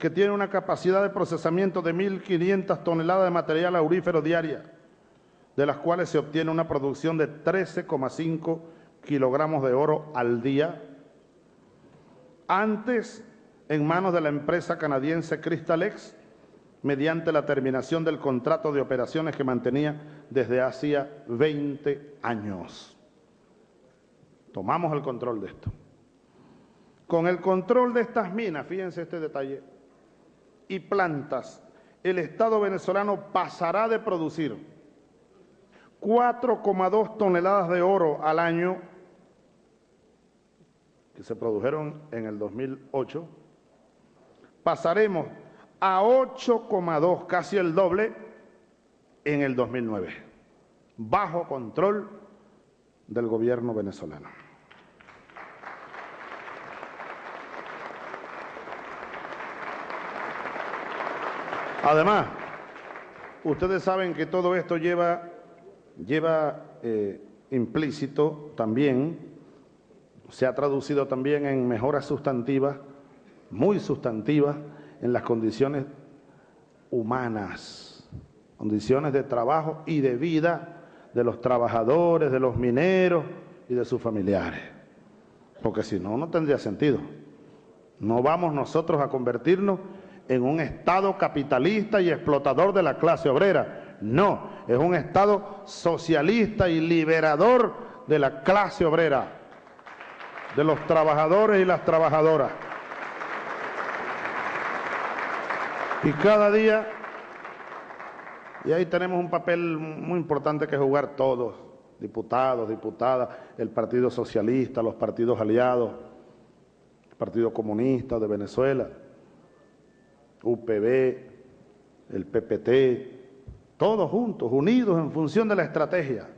que tiene una capacidad de procesamiento de 1.500 toneladas de material aurífero diaria, de las cuales se obtiene una producción de 13,5 kilogramos de oro al día, antes en manos de la empresa canadiense Crystalex, mediante la terminación del contrato de operaciones que mantenía desde hacía 20 años. Tomamos el control de esto. Con el control de estas minas, fíjense este detalle, y plantas, el Estado venezolano pasará de producir 4,2 toneladas de oro al año, que se produjeron en el 2008, pasaremos a 8,2, casi el doble, en el 2009, bajo control del gobierno venezolano. Además, ustedes saben que todo esto lleva implícito también, se ha traducido también en mejoras sustantivas, muy sustantivas, en las condiciones humanas, condiciones de trabajo y de vida de los trabajadores, de los mineros y de sus familiares. Porque si no, no tendría sentido. No vamos nosotros a convertirnos en un Estado capitalista y explotador de la clase obrera. No, es un Estado socialista y liberador de la clase obrera, de los trabajadores y las trabajadoras. Y cada día, y ahí tenemos un papel muy importante que jugar todos, diputados, diputadas, el Partido Socialista, los partidos aliados, el Partido Comunista de Venezuela, UPB, el PPT, todos juntos, unidos en función de la estrategia.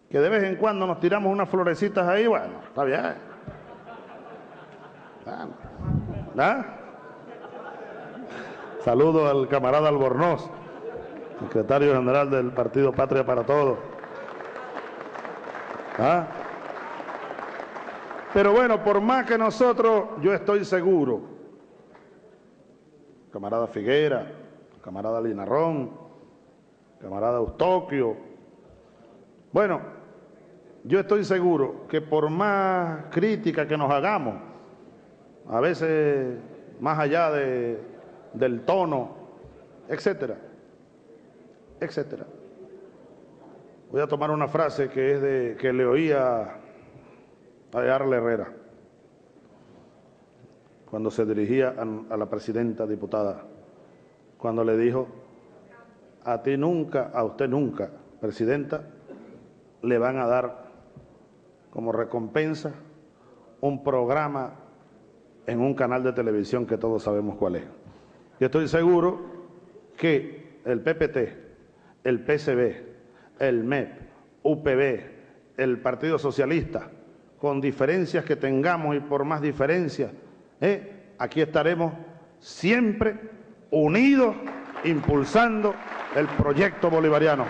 Que de vez en cuando nos tiramos unas florecitas ahí, bueno, está bien. ¿Ah? Saludo al camarada Albornoz, secretario general del Partido Patria para Todos. ¿Ah? Pero bueno, por más que nosotros, yo estoy seguro, camarada Figuera, camarada Linarrón, camarada Eustoquio, bueno, yo estoy seguro que por más crítica que nos hagamos, a veces más allá del tono, etcétera, etcétera. Voy a tomar una frase que le oía a Yarle Herrera cuando se dirigía a la presidenta diputada, cuando le dijo: a ti nunca, a usted nunca, presidenta, le van a dar como recompensa un programa en un canal de televisión que todos sabemos cuál es. Yo estoy seguro que el PPT, el PSB, el MEP, UPB, el Partido Socialista, con diferencias que tengamos y por más diferencias, aquí estaremos siempre unidos, impulsando el proyecto bolivariano,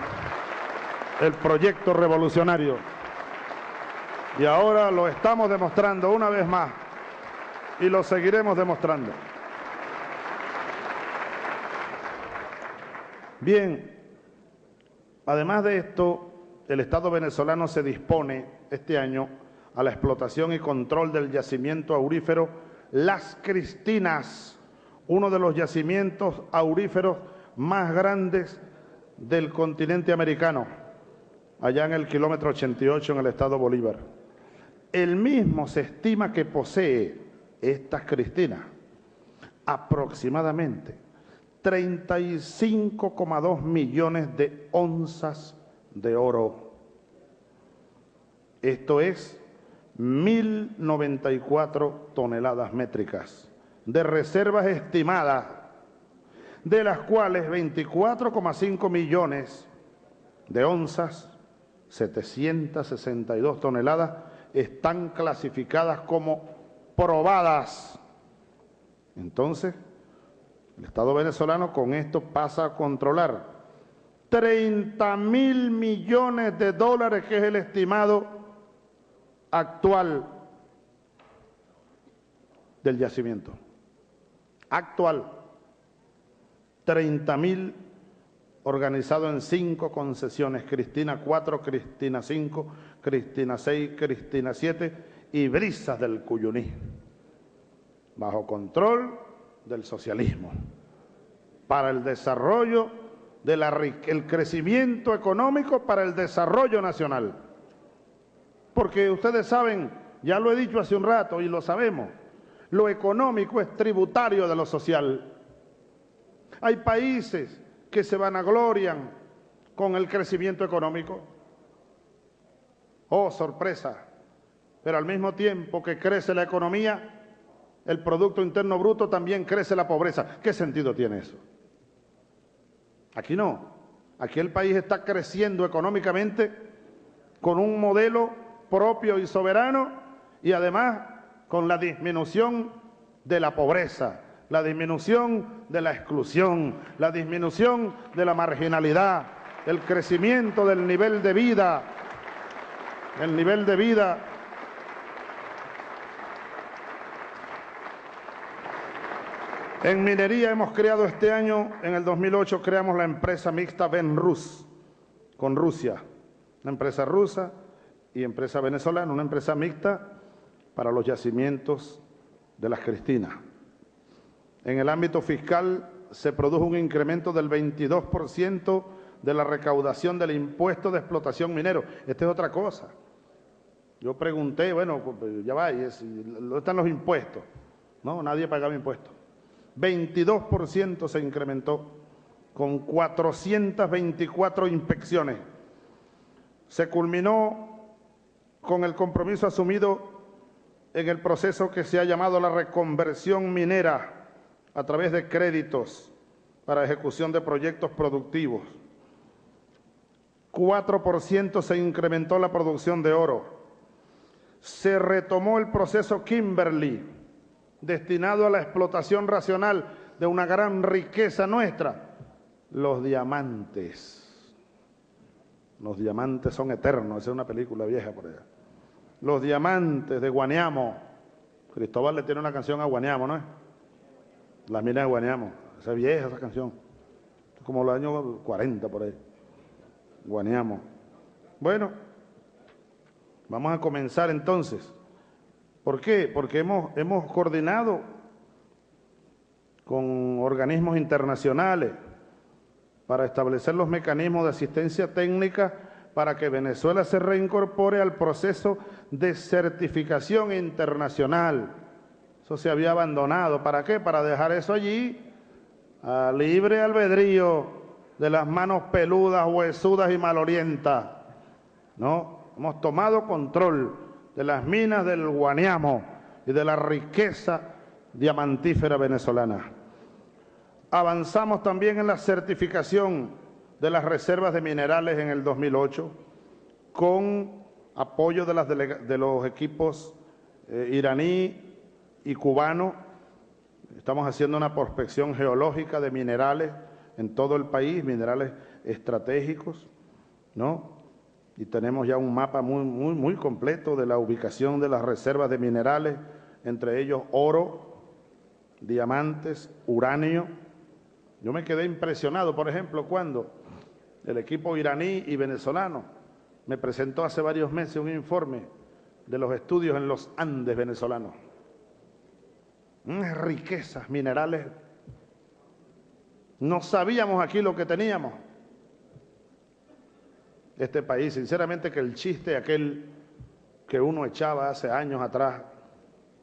el proyecto revolucionario. Y ahora lo estamos demostrando una vez más y lo seguiremos demostrando. Bien, además de esto, el Estado venezolano se dispone este año a la explotación y control del yacimiento aurífero Las Cristinas, uno de los yacimientos auríferos más grandes del continente americano, allá en el kilómetro 88 en el estado Bolívar. El mismo se estima que posee estas Cristinas aproximadamente 35,2 millones de onzas de oro. Esto es 1.094 toneladas métricas de reservas estimadas, de las cuales 24,5 millones de onzas, 762 toneladas, están clasificadas como probadas. Entonces, el Estado venezolano con esto pasa a controlar 30.000 millones de dólares, que es el estimado actual del yacimiento. actual, 30.000 organizado en 5 concesiones, Cristina 4, Cristina 5, Cristina 6, Cristina 7 y Brisas del Cuyuní, bajo control del socialismo, para el desarrollo el crecimiento económico para el desarrollo nacional. Porque ustedes saben, ya lo he dicho hace un rato y lo sabemos, lo económico es tributario de lo social. Hay países que se vanaglorian con el crecimiento económico. Oh, sorpresa. Pero al mismo tiempo que crece la economía, el Producto Interno Bruto, también crece la pobreza. ¿Qué sentido tiene eso? Aquí no. Aquí el país está creciendo económicamente con un modelo propio y soberano y además con la disminución de la pobreza, la disminución de la exclusión, la disminución de la marginalidad, el crecimiento del nivel de vida, el nivel de vida. En minería hemos creado este año, en el 2008, creamos la empresa mixta Venrus con Rusia, una empresa rusa y empresa venezolana, una empresa mixta para los yacimientos de las Cristinas. En el ámbito fiscal se produjo un incremento del 22% de la recaudación del impuesto de explotación minero. Esta es otra cosa. Yo pregunté, bueno, ya va, ¿dónde están los impuestos? No, nadie pagaba impuestos. 22% se incrementó con 424 inspecciones. Se culminó con el compromiso asumido en el proceso que se ha llamado la reconversión minera a través de créditos para ejecución de proyectos productivos. 4% se incrementó la producción de oro. Se retomó el proceso Kimberley, destinado a la explotación racional de una gran riqueza nuestra, los diamantes. Los diamantes son eternos, esa es una película vieja por allá. Los diamantes de Guaniamo. Cristóbal le tiene una canción a Guaniamo, ¿no es? Las minas de Guaniamo. Esa es vieja esa canción. Como los años 40 por ahí. Guaniamo. Bueno, vamos a comenzar entonces. ¿Por qué? Porque hemos coordinado con organismos internacionales para establecer los mecanismos de asistencia técnica para que Venezuela se reincorpore al proceso de certificación internacional. Eso se había abandonado. ¿Para qué? Para dejar eso allí a libre albedrío de las manos peludas, huesudas y malorientas. ¿No? Hemos tomado control de las minas del Guaniamo y de la riqueza diamantífera venezolana. Avanzamos también en la certificación de las reservas de minerales en el 2008 con apoyo de los equipos iraní y cubano. Estamos haciendo una prospección geológica de minerales en todo el país, minerales estratégicos, ¿no? Y tenemos ya un mapa muy completo de la ubicación de las reservas de minerales, entre ellos oro, diamantes, uranio. Yo me quedé impresionado, por ejemplo, cuando el equipo iraní y venezolano me presentó hace varios meses un informe de los estudios en los Andes venezolanos. Unas riquezas minerales. No sabíamos aquí lo que teníamos. Este país, sinceramente, que el chiste aquel que uno echaba hace años atrás,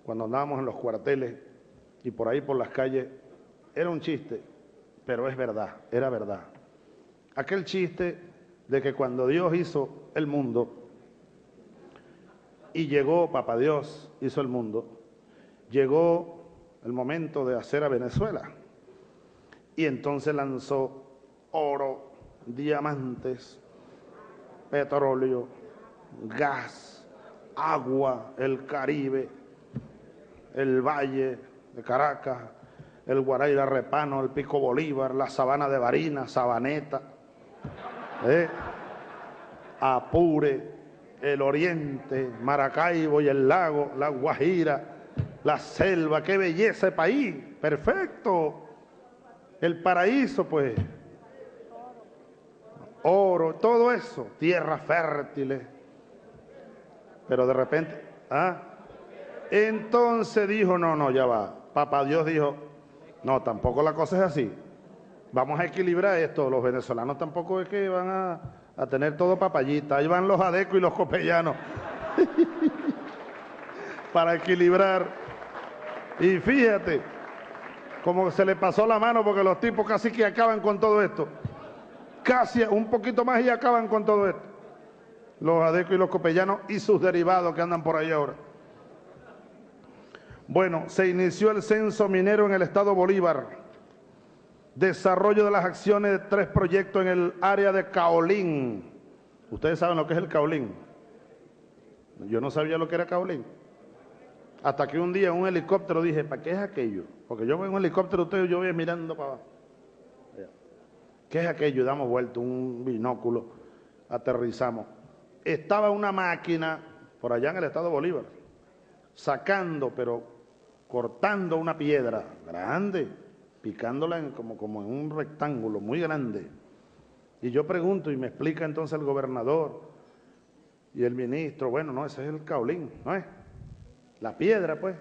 cuando andábamos en los cuarteles y por ahí por las calles, era un chiste, pero es verdad, era verdad. Aquel chiste de que cuando Dios hizo el mundo y llegó, Papá Dios hizo el mundo, llegó el momento de hacer a Venezuela y entonces lanzó oro, diamantes, petróleo, gas, agua, el Caribe, el Valle de Caracas, el Guaraíra Repano, el Pico Bolívar, la Sabana de Barinas, Sabaneta, Apure, el Oriente, Maracaibo y el lago, la Guajira, la selva. ¡Qué belleza de país! perfecto. El paraíso, pues. Oro, todo eso, tierras fértiles. Pero de repente, entonces dijo, no, ya va. Papá Dios dijo, no, tampoco la cosa es así. Vamos a equilibrar esto. Los venezolanos tampoco es que van a tener todo papayita. Ahí van los adecos y los copellanos. Para equilibrar. Y fíjate, como se le pasó la mano porque los tipos casi que acaban con todo esto. Casi un poquito más y acaban con todo esto. Los adecos y los copellanos y sus derivados que andan por ahí ahora. Bueno, se inició el censo minero en el estado Bolívar. Desarrollo de las acciones de 3 proyectos en el área de Caolín. ¿Ustedes saben lo que es el Caolín? Yo no sabía lo que era Caolín. Hasta que un día en un helicóptero dije, ¿para qué es aquello? Porque yo voy en un helicóptero, ustedes yo voy mirando para abajo. ¿Qué es aquello? Damos vuelta, un binóculo, aterrizamos. Estaba una máquina por allá en el estado Bolívar, sacando, pero cortando una piedra grande, picándola como en un rectángulo muy grande. Y yo pregunto y me explica entonces el gobernador y el ministro, bueno, no, ese es el caolín, ¿no es? La piedra, pues.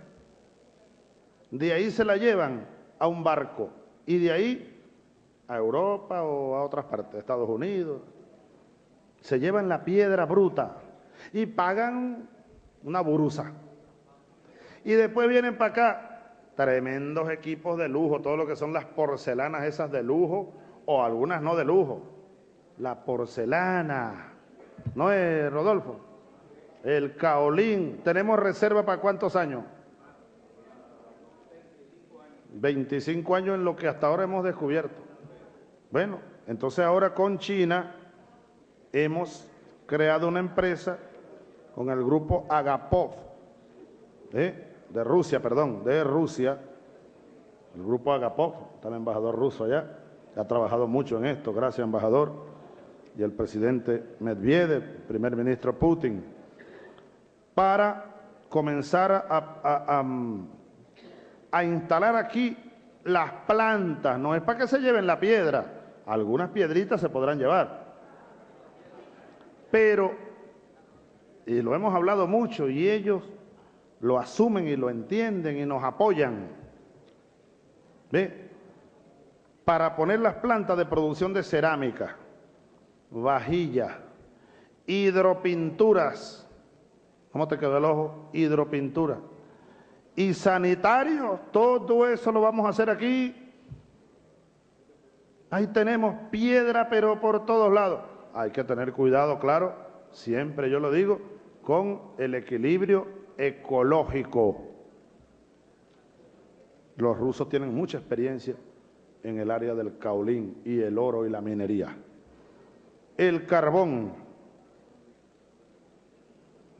De ahí se la llevan a un barco y de ahí a Europa o a otras partes, Estados Unidos. Se llevan la piedra bruta y pagan una burusa. Y después vienen para acá tremendos equipos de lujo, todo lo que son las porcelanas esas de lujo o algunas no de lujo. La porcelana, ¿no es, Rodolfo? El caolín. ¿Tenemos reserva para cuántos años? 25 años en lo que hasta ahora hemos descubierto. Bueno, entonces ahora con China hemos creado una empresa con el grupo Agapov, de Rusia, el grupo Agapov, está el embajador ruso allá, ha trabajado mucho en esto, gracias embajador, y el presidente Medvedev, el primer ministro Putin, para comenzar a instalar aquí las plantas. No es para que se lleven la piedra, algunas piedritas se podrán llevar, pero, y lo hemos hablado mucho, y ellos lo asumen y lo entienden y nos apoyan, ¿ve? Para poner las plantas de producción de cerámica, vajillas, hidropinturas, ¿cómo te quedó el ojo? Hidropintura. Y sanitarios, todo eso lo vamos a hacer aquí. Ahí tenemos piedra, pero por todos lados. Hay que tener cuidado, claro, siempre yo lo digo, con el equilibrio ecológico. Los rusos tienen mucha experiencia en el área del caolín y el oro y la minería. El carbón,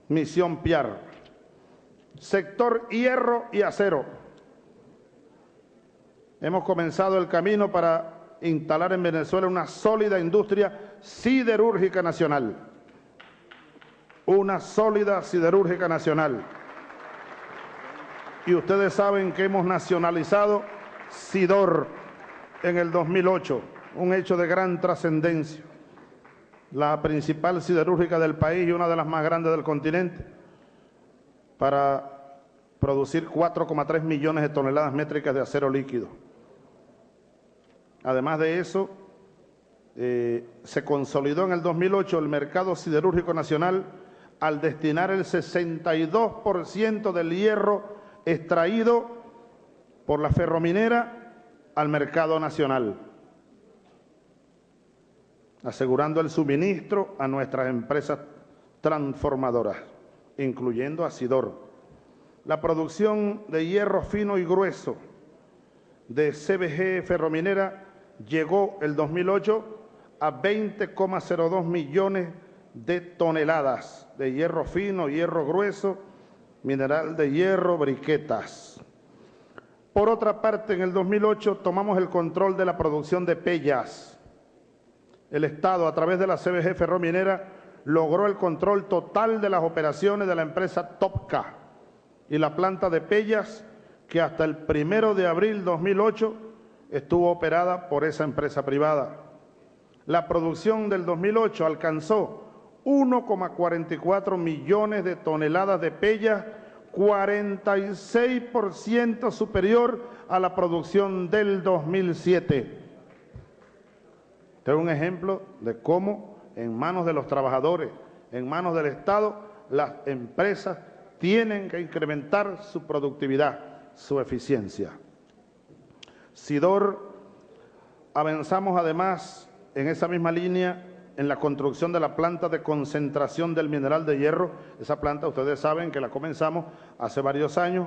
Misión Piar, sector hierro y acero. Hemos comenzado el camino para instalar en Venezuela una sólida industria siderúrgica nacional. Una sólida siderúrgica nacional. Y ustedes saben que hemos nacionalizado Sidor en el 2008, un hecho de gran trascendencia. La principal siderúrgica del país y una de las más grandes del continente, para producir 4,3 millones de toneladas métricas de acero líquido. Además de eso, se consolidó en el 2008 el mercado siderúrgico nacional al destinar el 62% del hierro extraído por la ferrominera al mercado nacional, asegurando el suministro a nuestras empresas transformadoras, incluyendo a Sidor. La producción de hierro fino y grueso de CBG Ferrominera llegó el 2008 a 20,02 millones de toneladas de hierro fino, hierro grueso, mineral de hierro, briquetas. Por otra parte, en el 2008 tomamos el control de la producción de pellas. El Estado, a través de la CBG Ferrominera, logró el control total de las operaciones de la empresa Topca y la planta de pellas que hasta el 1 de abril de 2008 estuvo operada por esa empresa privada. La producción del 2008 alcanzó 1,44 millones de toneladas de pellas, 46% superior a la producción del 2007. Este es un ejemplo de cómo en manos de los trabajadores, en manos del Estado, las empresas tienen que incrementar su productividad, su eficiencia. Sidor, avanzamos además en esa misma línea en la construcción de la planta de concentración del mineral de hierro. Esa planta, ustedes saben que la comenzamos hace varios años,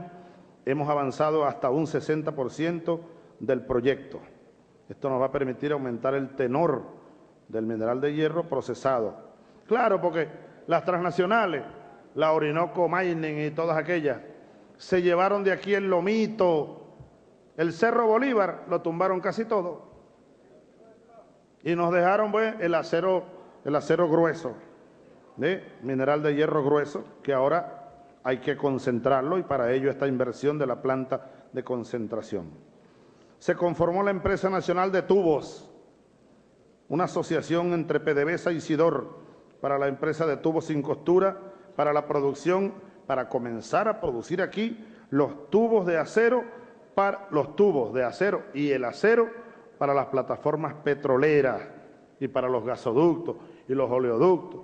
hemos avanzado hasta un 60% del proyecto. Esto nos va a permitir aumentar el tenor del mineral de hierro procesado. Claro, porque las transnacionales, la Orinoco Mining y todas aquellas, se llevaron de aquí el lomito, el Cerro Bolívar, lo tumbaron casi todo. Y nos dejaron pues el acero grueso, mineral de hierro grueso, que ahora hay que concentrarlo y para ello esta inversión de la planta de concentración. Se conformó la Empresa Nacional de Tubos, una asociación entre PDVSA y Sidor para la empresa de tubos sin costura, para la producción, para comenzar a producir aquí los tubos de acero y el acero para las plataformas petroleras y para los gasoductos y los oleoductos.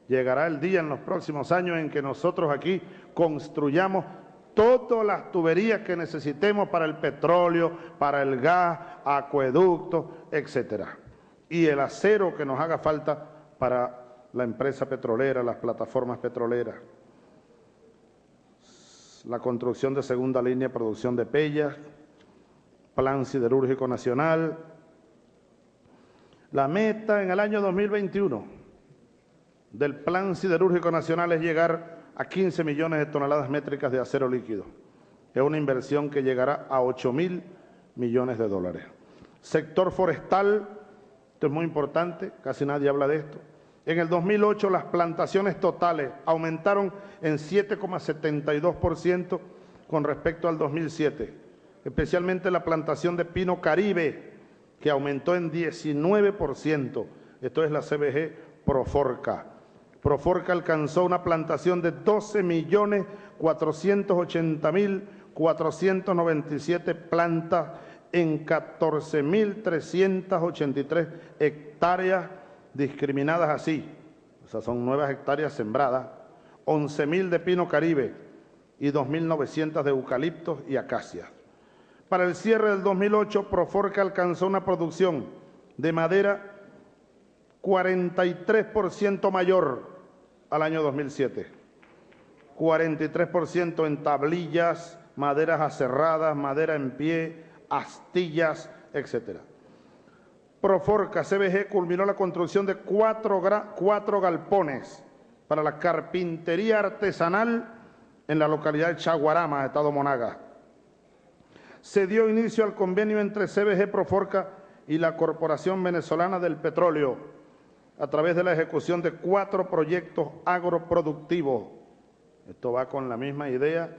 Llegará el día en los próximos años en que nosotros aquí construyamos todas las tuberías que necesitemos para el petróleo, para el gas, acueductos, etcétera. Y el acero que nos haga falta para la empresa petrolera, las plataformas petroleras. La construcción de segunda línea de producción de pellas, Plan Siderúrgico Nacional. La meta en el año 2021 del Plan Siderúrgico Nacional es llegar a 15 millones de toneladas métricas de acero líquido. Es una inversión que llegará a 8.000 millones de dólares. Sector forestal, esto es muy importante, casi nadie habla de esto. En el 2008 las plantaciones totales aumentaron en 7,72% con respecto al 2007, especialmente la plantación de pino caribe, que aumentó en 19%. Esto es la CBG Proforca. Proforca alcanzó una plantación de 12.480.497 plantas en 14.383 hectáreas discriminadas así, o sea, son nuevas hectáreas sembradas, 11.000 de pino caribe y 2.900 de eucaliptos y acacias. Para el cierre del 2008, Proforca alcanzó una producción de madera 43% mayor al año 2007, 43% en tablillas, maderas aserradas, madera en pie, astillas, etcétera. Proforca CBG culminó la construcción de cuatro galpones para la carpintería artesanal en la localidad de Chaguarama, estado Monagas. Se dio inicio al convenio entre CBG Proforca y la Corporación Venezolana del Petróleo a través de la ejecución de 4 proyectos agroproductivos. Esto va con la misma idea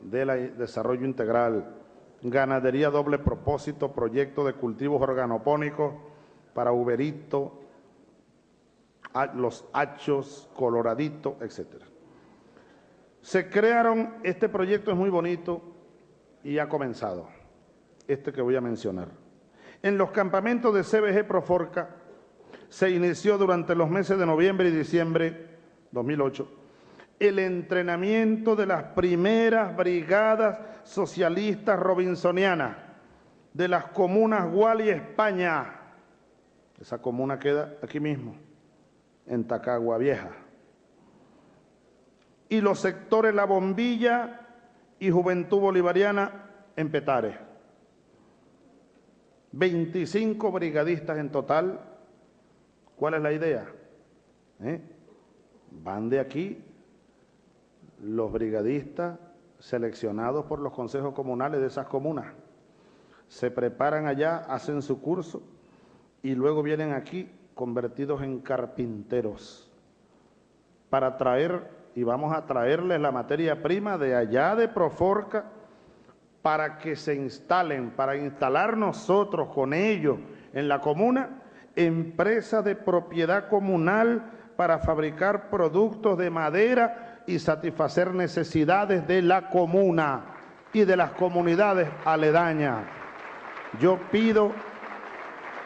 del desarrollo integral. Ganadería doble propósito, proyecto de cultivos organopónicos para uberito, los hachos, coloradito, etc. Se crearon, este proyecto es muy bonito y ha comenzado, este que voy a mencionar. En los campamentos de CBG Proforca se inició durante los meses de noviembre y diciembre 2008 el entrenamiento de las primeras brigadas socialistas robinsonianas de las comunas Gual y España. Esa comuna queda aquí mismo, en Tacagua Vieja. Y los sectores La Bombilla y Juventud Bolivariana en Petare. 25 brigadistas en total. ¿Cuál es la idea? Van de aquí los brigadistas seleccionados por los consejos comunales de esas comunas. Se preparan allá, hacen su curso y luego vienen aquí convertidos en carpinteros para traer, y vamos a traerles la materia prima de allá de Proforca para que se instalen, para instalar nosotros con ellos en la comuna, empresas de propiedad comunal para fabricar productos de madera y satisfacer necesidades de la comuna y de las comunidades aledañas. Yo pido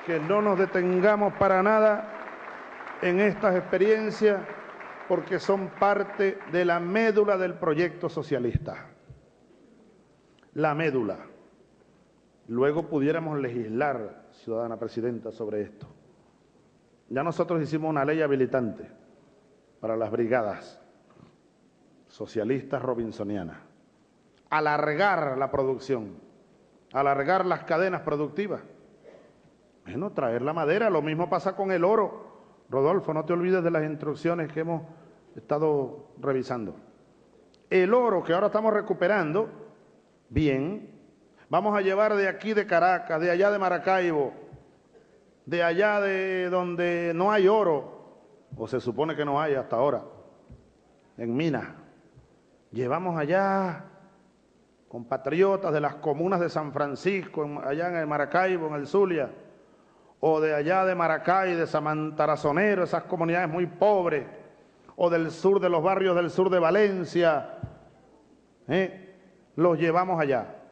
que no nos detengamos para nada en estas experiencias porque son parte de la médula del proyecto socialista. La médula. Luego pudiéramos legislar, ciudadana presidenta, sobre esto. Ya nosotros hicimos una ley habilitante para las brigadas socialistas robinsonianas. Alargar la producción, alargar las cadenas productivas. Bueno, traer la madera, lo mismo pasa con el oro. Rodolfo, no te olvides de las instrucciones que hemos estado revisando. El oro que ahora estamos recuperando, bien, vamos a llevar de aquí de Caracas, de allá de Maracaibo, de allá de donde no hay oro, o se supone que no hay hasta ahora, en Minas. Llevamos allá compatriotas de las comunas de San Francisco, allá en el Maracaibo, en el Zulia, o de allá de Maracay, de Samantarazonero, esas comunidades muy pobres, o del sur, de los barrios del sur de Valencia, los llevamos allá,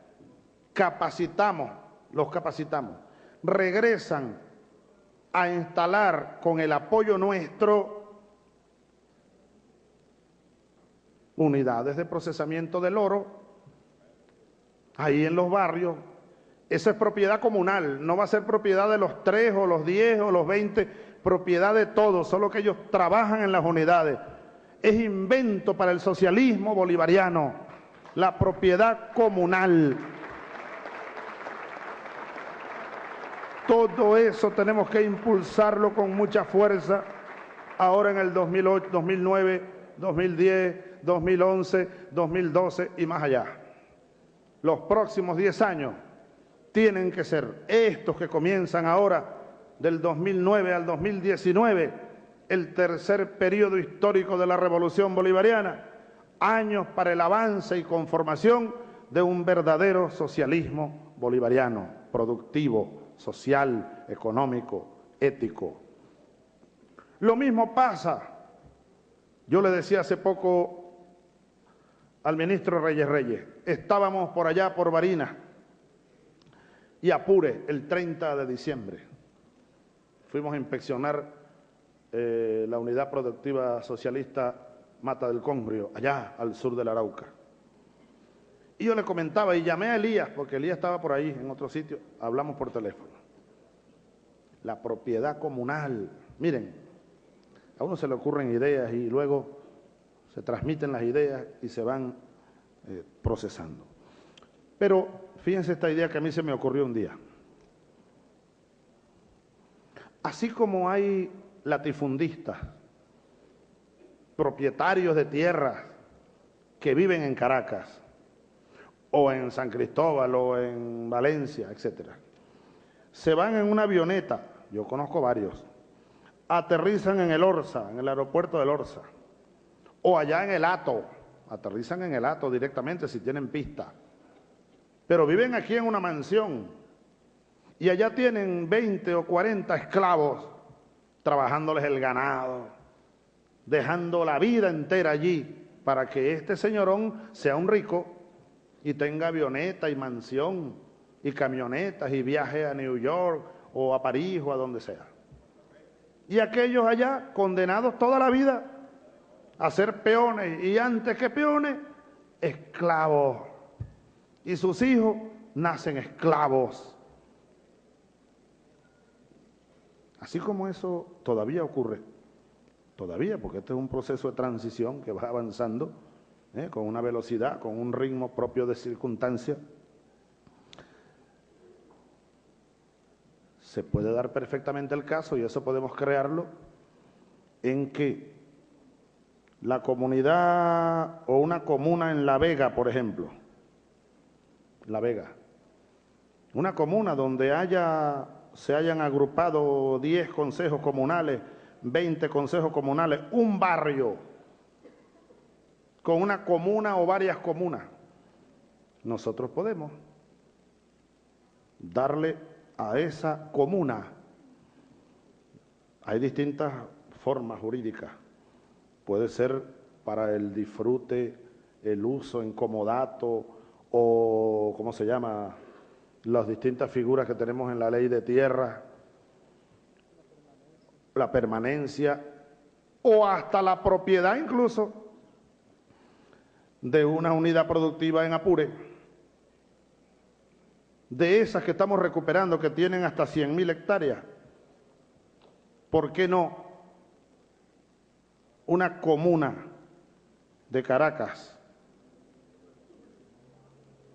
capacitamos, los capacitamos, regresan a instalar con el apoyo nuestro unidades de procesamiento del oro, ahí en los barrios. Eso es propiedad comunal, no va a ser propiedad de los 3 o los 10 o los 20, propiedad de todos, solo que ellos trabajan en las unidades. Es invento para el socialismo bolivariano, la propiedad comunal. Todo eso tenemos que impulsarlo con mucha fuerza, ahora en el 2008, 2009, 2010, 2011, 2012 y más allá. Los próximos 10 años tienen que ser estos que comienzan ahora, del 2009 al 2019, el tercer periodo histórico de la Revolución Bolivariana, años para el avance y conformación de un verdadero socialismo bolivariano, productivo, social, económico, ético. Lo mismo pasa, yo le decía hace poco al ministro Reyes, estábamos por allá por Barinas y Apure el 30 de diciembre. Fuimos a inspeccionar la unidad productiva socialista Mata del Congrio, allá al sur del Arauca. Y yo le comentaba, y llamé a Elías, porque Elías estaba por ahí en otro sitio, hablamos por teléfono. La propiedad comunal, miren, a uno se le ocurren ideas y luego se transmiten las ideas y se van procesando. Pero fíjense esta idea que a mí se me ocurrió un día. Así como hay latifundistas, propietarios de tierras que viven en Caracas, o en San Cristóbal, o en Valencia, etcétera, se van en una avioneta, yo conozco varios, aterrizan en el Orza, en el aeropuerto del Orza, o allá en el Hato, aterrizan en el Hato directamente si tienen pista, pero viven aquí en una mansión y allá tienen 20 o 40 esclavos trabajándoles el ganado, dejando la vida entera allí para que este señorón sea un rico y tenga avioneta y mansión y camionetas y viaje a New York o a París o a donde sea. Y aquellos allá condenados toda la vida a ser peones y antes que peones, esclavos. Y sus hijos nacen esclavos. Así como eso todavía ocurre, todavía, porque este es un proceso de transición que va avanzando con una velocidad, con un ritmo propio de circunstancia, se puede dar perfectamente el caso, y eso podemos crearlo, en que la comunidad o una comuna en La Vega, por ejemplo, La Vega, una comuna donde se hayan agrupado 10 consejos comunales, 20 consejos comunales, un barrio con una comuna o varias comunas, nosotros podemos darle a esa comuna, hay distintas formas jurídicas, puede ser para el disfrute, el uso en comodato o, ¿cómo se llama?, las distintas figuras que tenemos en la ley de tierra, la permanencia o hasta la propiedad incluso de una unidad productiva en Apure, de esas que estamos recuperando que tienen hasta 100.000 hectáreas. ¿Por qué no una comuna de Caracas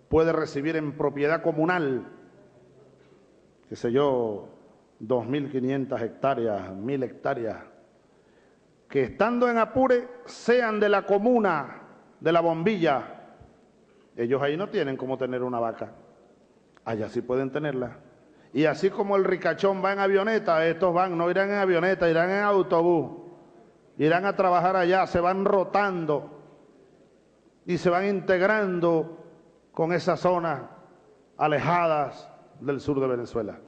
puede recibir en propiedad comunal, qué sé yo, 2.500 hectáreas, 1.000 hectáreas, que estando en Apure sean de la comuna de La Bombilla? Ellos ahí no tienen cómo tener una vaca, allá sí pueden tenerla. Y así como el ricachón va en avioneta, estos no irán en avioneta, irán en autobús, irán a trabajar allá, se van rotando y se van integrando con esas zonas alejadas del sur de Venezuela.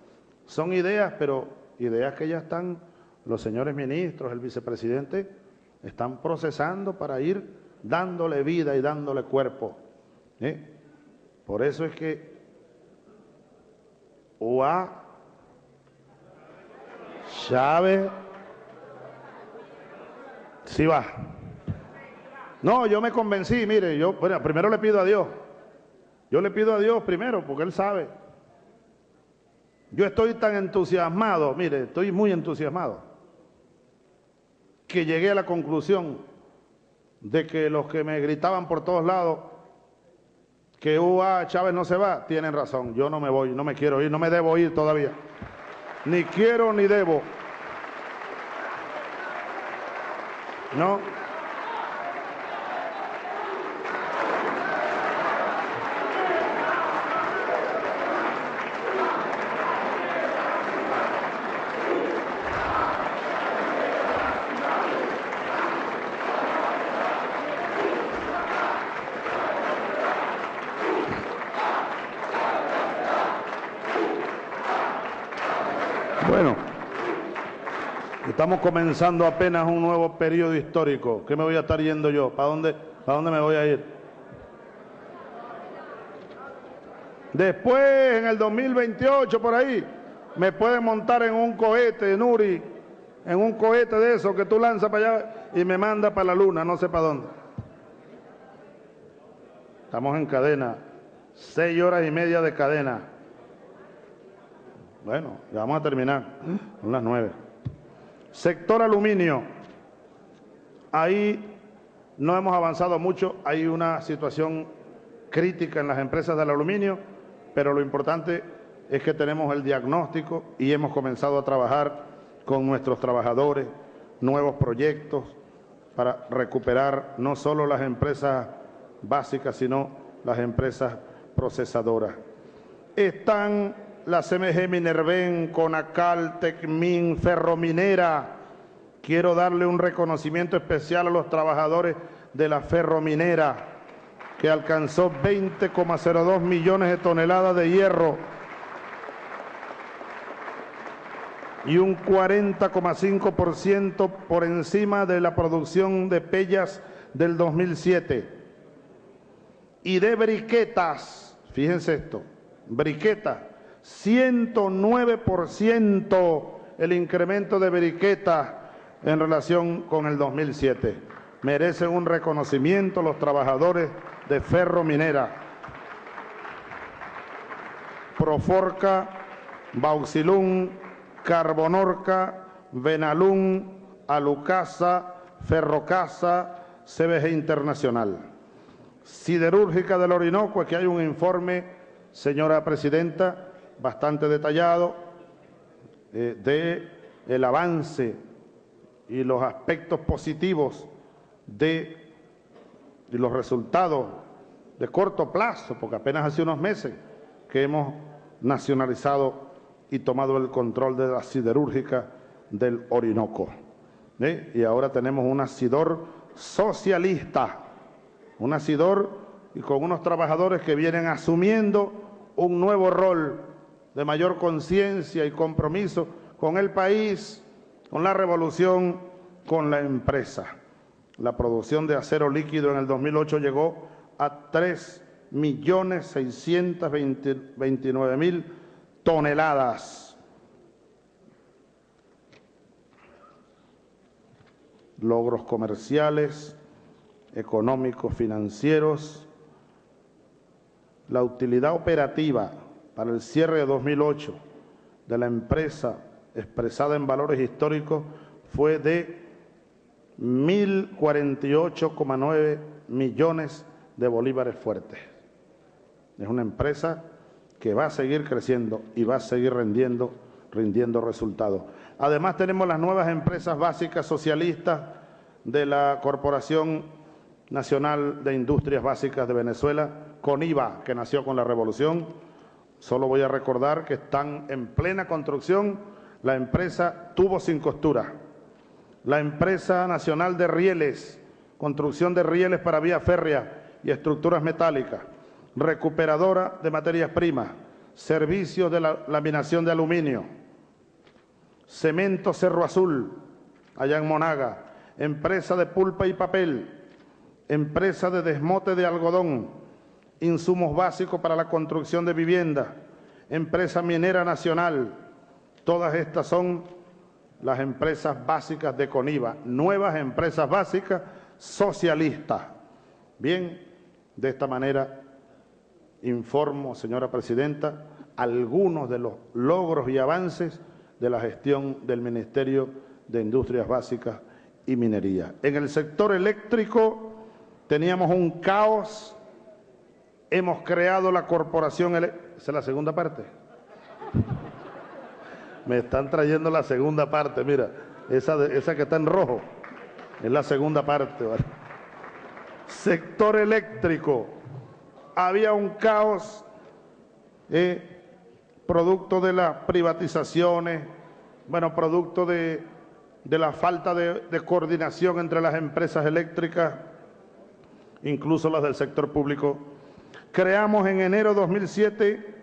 Son ideas, pero ideas que ya están los señores ministros, el vicepresidente, están procesando para ir dándole vida y dándole cuerpo. Por eso es que UA, Chávez, sí va. No, yo me convencí, mire, bueno, primero le pido a Dios. Yo le pido a Dios primero, porque Él sabe. Yo estoy tan entusiasmado, mire, estoy muy entusiasmado, que llegué a la conclusión de que los que me gritaban por todos lados que Chávez no se va, tienen razón. Yo no me voy, no me quiero ir, no me debo ir todavía. Ni quiero ni debo. No. Bueno, estamos comenzando apenas un nuevo periodo histórico. ¿Qué me voy a estar yendo yo? ¿Para dónde me voy a ir? Después, en el 2028, por ahí, me pueden montar en un cohete, Nuri, en un cohete de esos que tú lanzas para allá y me manda para la luna, no sé para dónde. Estamos en cadena, 6 horas y media de cadena. Bueno, ya vamos a terminar, son las 9. Sector aluminio. Ahí no hemos avanzado mucho, hay una situación crítica en las empresas del aluminio, pero lo importante es que tenemos el diagnóstico y hemos comenzado a trabajar con nuestros trabajadores, nuevos proyectos para recuperar no solo las empresas básicas, sino las empresas procesadoras. Están la CMG Minerven, Conacal, Tecmin, Ferrominera. Quiero darle un reconocimiento especial a los trabajadores de la Ferrominera, que alcanzó 20,02 millones de toneladas de hierro y un 40,5% por encima de la producción de pellas del 2007. Y de briquetas, fíjense esto, briquetas, 109% el incremento de briquetas en relación con el 2007. Merecen un reconocimiento los trabajadores de Ferrominera. Proforca, Bauxilum, Carbonorca, Venalum, Alucasa, Ferrocasa, CBG Internacional. Siderúrgica del Orinoco, aquí hay un informe, señora presidenta, bastante detallado del avance y los aspectos positivos de los resultados de corto plazo, porque apenas hace unos meses que hemos nacionalizado y tomado el control de la siderúrgica del Orinoco. Y ahora tenemos una Sidor socialista, una Sidor y con unos trabajadores que vienen asumiendo un nuevo rol de mayor conciencia y compromiso con el país, con la revolución, con la empresa. La producción de acero líquido en el 2008 llegó a 3.629.000 toneladas. Logros comerciales, económicos, financieros. La utilidad operativa para el cierre de 2008 de la empresa expresada en valores históricos fue de 1.048,9 millones de bolívares fuertes. Es una empresa que va a seguir creciendo y va a seguir rindiendo resultados. Además tenemos las nuevas empresas básicas socialistas de la Corporación Nacional de Industrias Básicas de Venezuela, CONIVA, que nació con la revolución. Solo voy a recordar que están en plena construcción la empresa Tubos Sin Costura, la empresa nacional de rieles, construcción de rieles para vía férrea y estructuras metálicas, recuperadora de materias primas, servicios de la laminación de aluminio, Cemento Cerro Azul, allá en Monaga, empresa de pulpa y papel, empresa de desmote de algodón, insumos básicos para la construcción de viviendas, empresa minera nacional. Todas estas son las empresas básicas de CONIVA, nuevas empresas básicas socialistas. Bien, de esta manera informo, señora presidenta, algunos de los logros y avances de la gestión del Ministerio de Industrias Básicas y Minería. En el sector eléctrico teníamos un caos. Hemos creado la corporación... ¿Esa es la segunda parte? Me están trayendo la segunda parte, mira. Esa que está en rojo es la segunda parte, ¿vale? Sector eléctrico. Había un caos producto de las privatizaciones, bueno, producto de la falta de coordinación entre las empresas eléctricas, incluso las del sector público. Creamos en enero de 2007,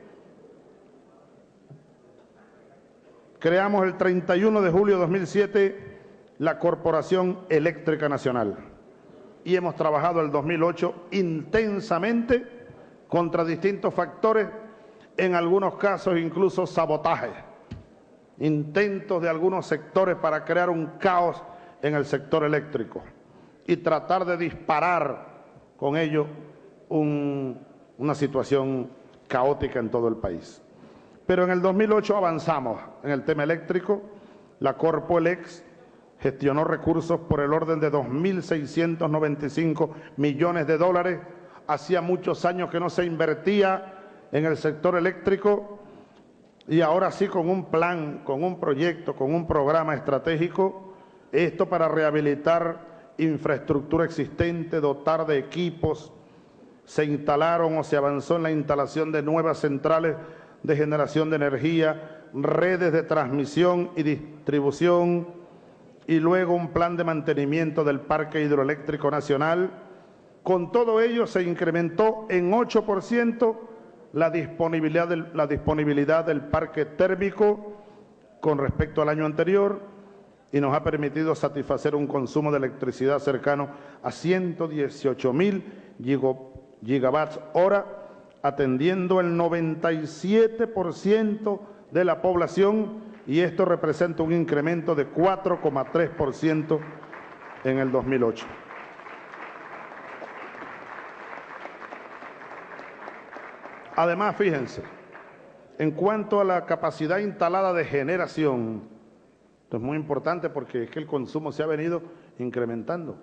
creamos el 31 de julio de 2007 la Corporación Eléctrica Nacional y hemos trabajado el 2008 intensamente contra distintos factores, en algunos casos incluso sabotaje, intentos de algunos sectores para crear un caos en el sector eléctrico y tratar de disparar con ello una situación caótica en todo el país. Pero en el 2008 avanzamos en el tema eléctrico. La Corpoelex gestionó recursos por el orden de 2.695 millones de dólares. Hacía muchos años que no se invertía en el sector eléctrico y ahora sí, con un plan, con un proyecto, con un programa estratégico, esto para rehabilitar infraestructura existente, dotar de equipos. Se instalaron o se avanzó en la instalación de nuevas centrales de generación de energía, redes de transmisión y distribución, y luego un plan de mantenimiento del Parque Hidroeléctrico Nacional. Con todo ello se incrementó en 8% la disponibilidad del parque térmico con respecto al año anterior y nos ha permitido satisfacer un consumo de electricidad cercano a 118.000 gigawatts hora, atendiendo el 97% de la población, y esto representa un incremento de 4,3% en el 2008. Además, fíjense, en cuanto a la capacidad instalada de generación, esto es muy importante porque es que el consumo se ha venido incrementando,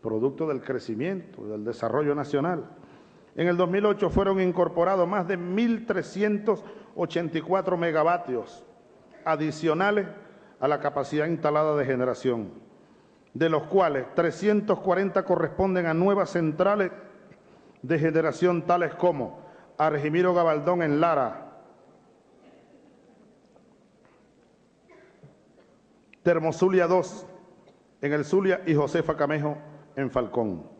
producto del crecimiento, del desarrollo nacional. En el 2008 fueron incorporados más de 1.384 megavatios adicionales a la capacidad instalada de generación, de los cuales 340 corresponden a nuevas centrales de generación tales como Argimiro Gabaldón en Lara, Termozulia 2 en el Zulia y Josefa Camejo en Falcón.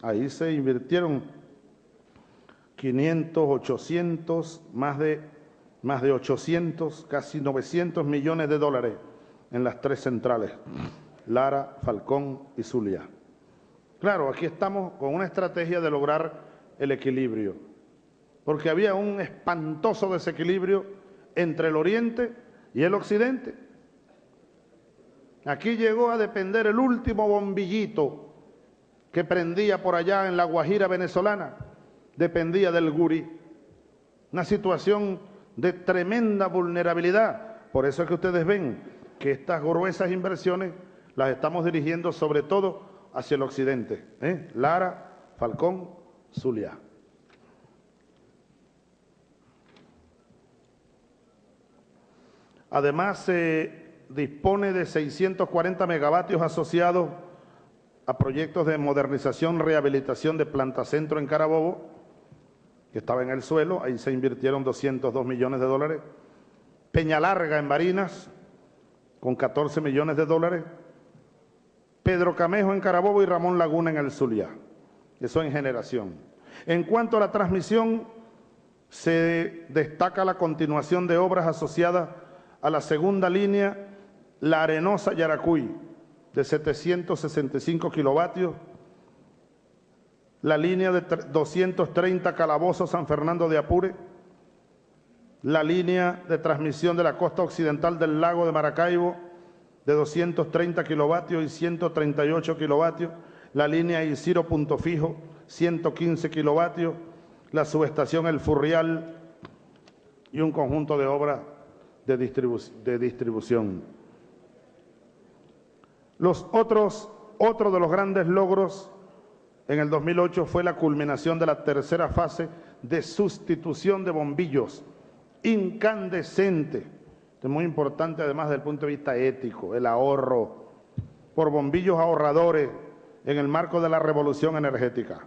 Ahí se invirtieron 500, 800, más de 800, casi 900 millones de dólares en las tres centrales, Lara, Falcón y Zulia. Claro, aquí estamos con una estrategia de lograr el equilibrio, porque había un espantoso desequilibrio entre el oriente y el occidente. Aquí llegó a depender el último bombillito que prendía por allá en la Guajira venezolana, dependía del Gurí. Una situación de tremenda vulnerabilidad. Por eso es que ustedes ven que estas gruesas inversiones las estamos dirigiendo sobre todo hacia el occidente, Lara, Falcón, Zulia. Además, se dispone de 640 megavatios asociados a proyectos de modernización, rehabilitación de Planta Centro en Carabobo, que estaba en el suelo, ahí se invirtieron 202 millones de dólares. Peñalarga en Barinas, con 14 millones de dólares. Pedro Camejo en Carabobo y Ramón Laguna en el Zulia. Eso en generación. En cuanto a la transmisión, se destaca la continuación de obras asociadas a la segunda línea, La Arenosa-Yaracuy, de 765 kilovatios, la línea de 230 Calabozo-San Fernando de Apure, la línea de transmisión de la costa occidental del lago de Maracaibo, de 230 kilovatios y 138 kilovatios, la línea Isiro Punto Fijo, 115 kilovatios, la subestación El Furrial y un conjunto de obras de distribución. Otro de los grandes logros en el 2008 fue la culminación de la tercera fase de sustitución de bombillos incandescentes. Esto es muy importante además desde el punto de vista ético, el ahorro por bombillos ahorradores en el marco de la revolución energética.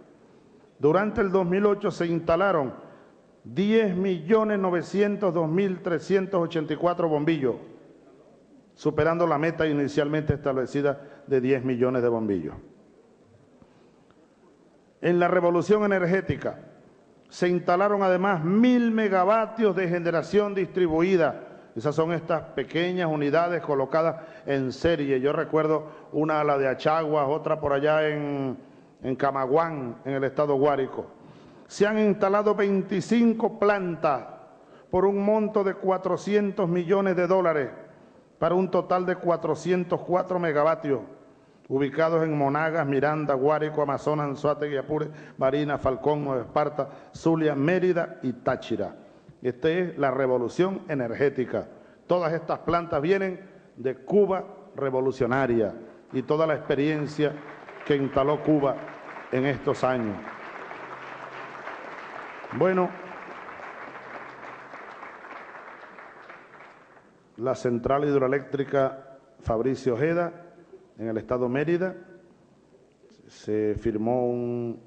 Durante el 2008 se instalaron 10.902.384 bombillos, superando la meta inicialmente establecida de 10 millones de bombillos. En la revolución energética se instalaron además 1.000 megavatios de generación distribuida. Esas son estas pequeñas unidades colocadas en serie. Yo recuerdo una a la de Achaguas, otra por allá en Camaguán, en el estado Guárico. Se han instalado 25 plantas por un monto de 400 millones de dólares para un total de 404 megavatios, ubicados en Monagas, Miranda, Guárico, Amazonas, Anzoátegui, Apure, Barinas, Falcón, Nueva Esparta, Zulia, Mérida y Táchira. Esta es la revolución energética. Todas estas plantas vienen de Cuba revolucionaria y toda la experiencia que instaló Cuba en estos años. Bueno, la central hidroeléctrica Fabricio Ojeda, en el estado Mérida, se firmó un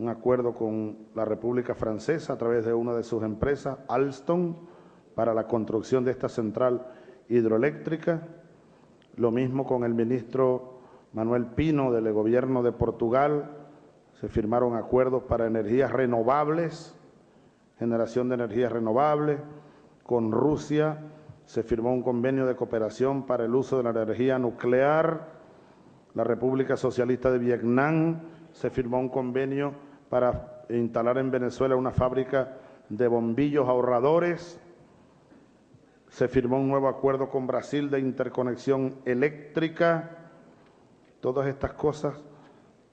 acuerdo con la República Francesa a través de una de sus empresas, Alstom, para la construcción de esta central hidroeléctrica. Lo mismo con el ministro Manuel Pino del gobierno de Portugal. Se firmaron acuerdos para energías renovables, generación de energías renovables. Con Rusia se firmó un convenio de cooperación para el uso de la energía nuclear. La República Socialista de Vietnam se firmó un convenio para instalar en Venezuela una fábrica de bombillos ahorradores. Se firmó un nuevo acuerdo con Brasil de interconexión eléctrica. Todas estas cosas,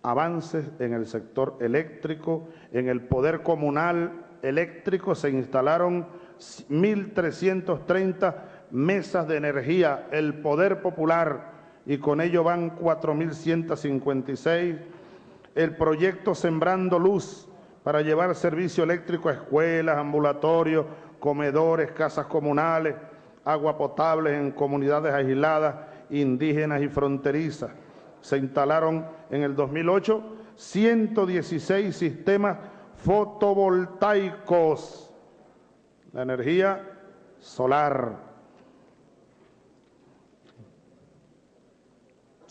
avances en el sector eléctrico, en el poder comunal eléctrico se instalaron 1.330 mesas de energía, el poder popular, y con ello van 4.156. El proyecto Sembrando Luz para llevar servicio eléctrico a escuelas, ambulatorios, comedores, casas comunales, agua potable en comunidades aisladas, indígenas y fronterizas. Se instalaron en el 2008 116 sistemas fotovoltaicos, la energía solar.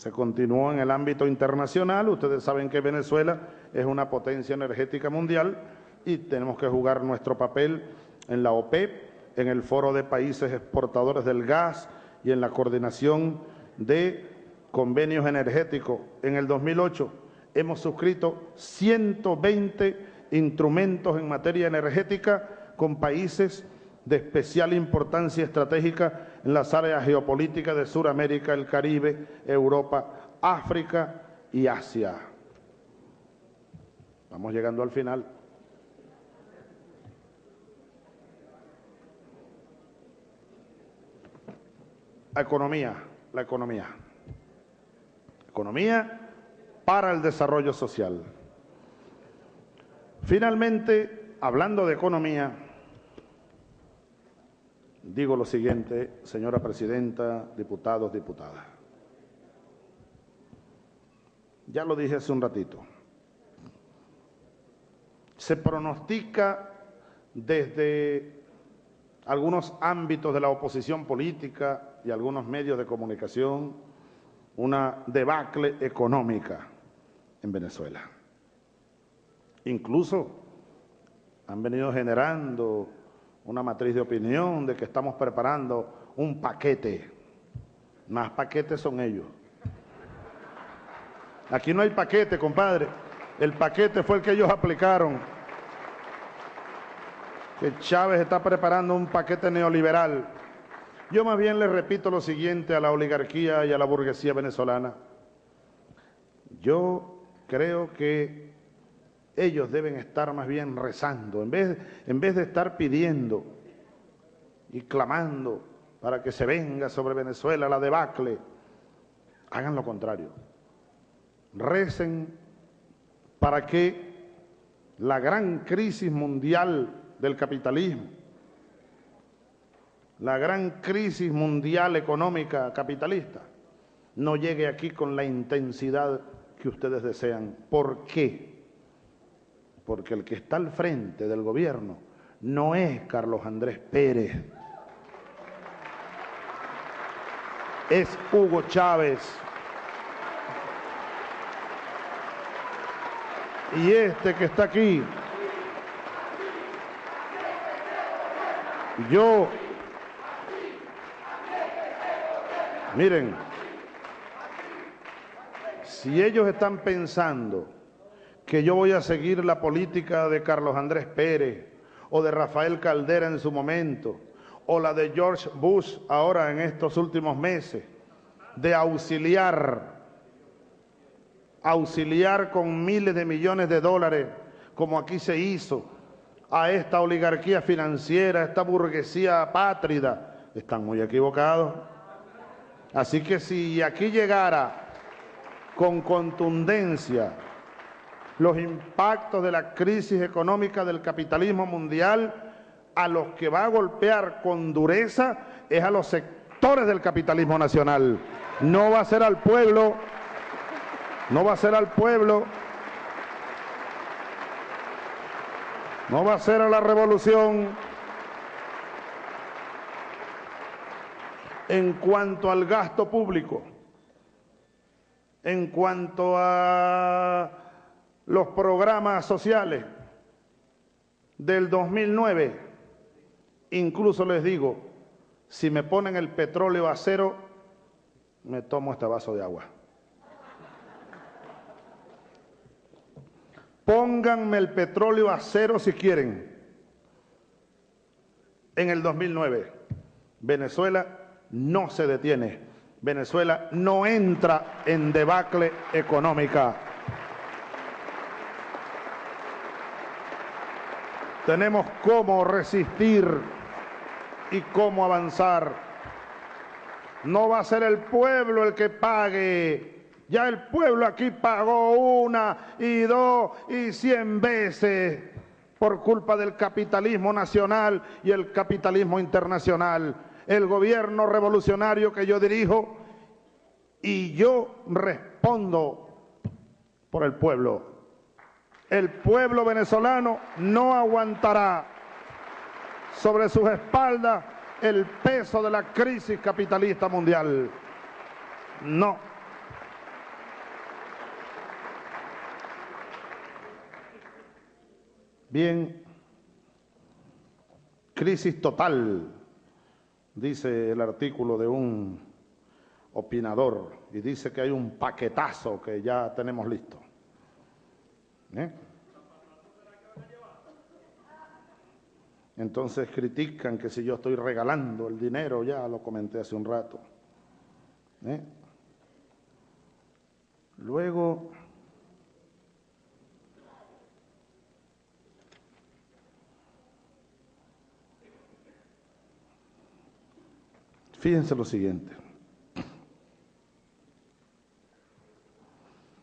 Se continuó en el ámbito internacional. Ustedes saben que Venezuela es una potencia energética mundial y tenemos que jugar nuestro papel en la OPEP, en el Foro de Países Exportadores del Gas y en la coordinación de convenios energéticos. En el 2008 hemos suscrito 120 instrumentos en materia energética con países de especial importancia estratégica en las áreas geopolíticas de Sudamérica, el Caribe, Europa, África y Asia. Vamos llegando al final. La economía para el desarrollo social. Finalmente, hablando de economía, digo lo siguiente, señora presidenta, diputados, diputadas. Ya lo dije hace un ratito. Se pronostica desde algunos ámbitos de la oposición política y algunos medios de comunicación una debacle económica en Venezuela. Incluso han venido generando una matriz de opinión de que estamos preparando un paquete. Más paquetes son ellos. Aquí no hay paquete, compadre. El paquete fue el que ellos aplicaron. Que Chávez está preparando un paquete neoliberal. Yo más bien le repito lo siguiente a la oligarquía y a la burguesía venezolana. Yo creo que ellos deben estar más bien rezando, en vez de estar pidiendo y clamando para que se venga sobre Venezuela la debacle, hagan lo contrario. Recen para que la gran crisis mundial del capitalismo, la gran crisis mundial económica capitalista, no llegue aquí con la intensidad que ustedes desean. ¿Por qué? Porque el que está al frente del gobierno no es Carlos Andrés Pérez, es Hugo Chávez. Y este que está aquí, miren, si ellos están pensando que yo voy a seguir la política de Carlos Andrés Pérez o de Rafael Caldera en su momento, o la de George Bush ahora en estos últimos meses, de auxiliar con miles de millones de dólares, como aquí se hizo, a esta oligarquía financiera, a esta burguesía apátrida, están muy equivocados. Así que si aquí llegara con contundencia los impactos de la crisis económica del capitalismo mundial, a los que va a golpear con dureza es a los sectores del capitalismo nacional. No va a ser al pueblo, no va a ser al pueblo, no va a ser a la revolución. En cuanto al gasto público, en cuanto a los programas sociales del 2009, incluso les digo, si me ponen el petróleo a cero, me tomo este vaso de agua. Pónganme el petróleo a cero si quieren. En el 2009, Venezuela no se detiene. Venezuela no entra en debacle económica. Tenemos cómo resistir y cómo avanzar. No va a ser el pueblo el que pague. Ya el pueblo aquí pagó 1 y 2 y 100 veces por culpa del capitalismo nacional y el capitalismo internacional. El gobierno revolucionario que yo dirijo, y yo respondo por el pueblo. El pueblo venezolano no aguantará sobre sus espaldas el peso de la crisis capitalista mundial. No. Bien, crisis total, dice el artículo de un opinador, y dice que hay un paquetazo que ya tenemos listo. Entonces critican que si yo estoy regalando el dinero, ya lo comenté hace un rato. Luego, fíjense lo siguiente.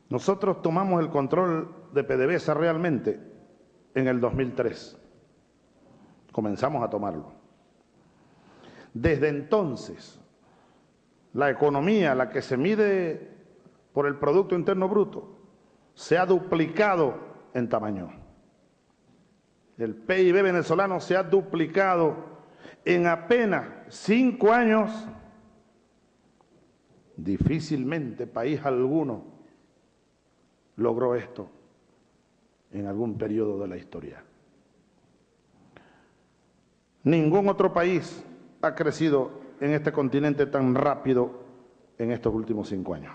Nosotros tomamos el control de PDVSA realmente en el 2003. Comenzamos a tomarlo. Desde entonces, la economía, la que se mide por el Producto Interno Bruto, se ha duplicado en tamaño. El PIB venezolano se ha duplicado en apenas 5 años. Difícilmente país alguno logró esto en algún periodo de la historia. Ningún otro país ha crecido en este continente tan rápido en estos últimos 5 años.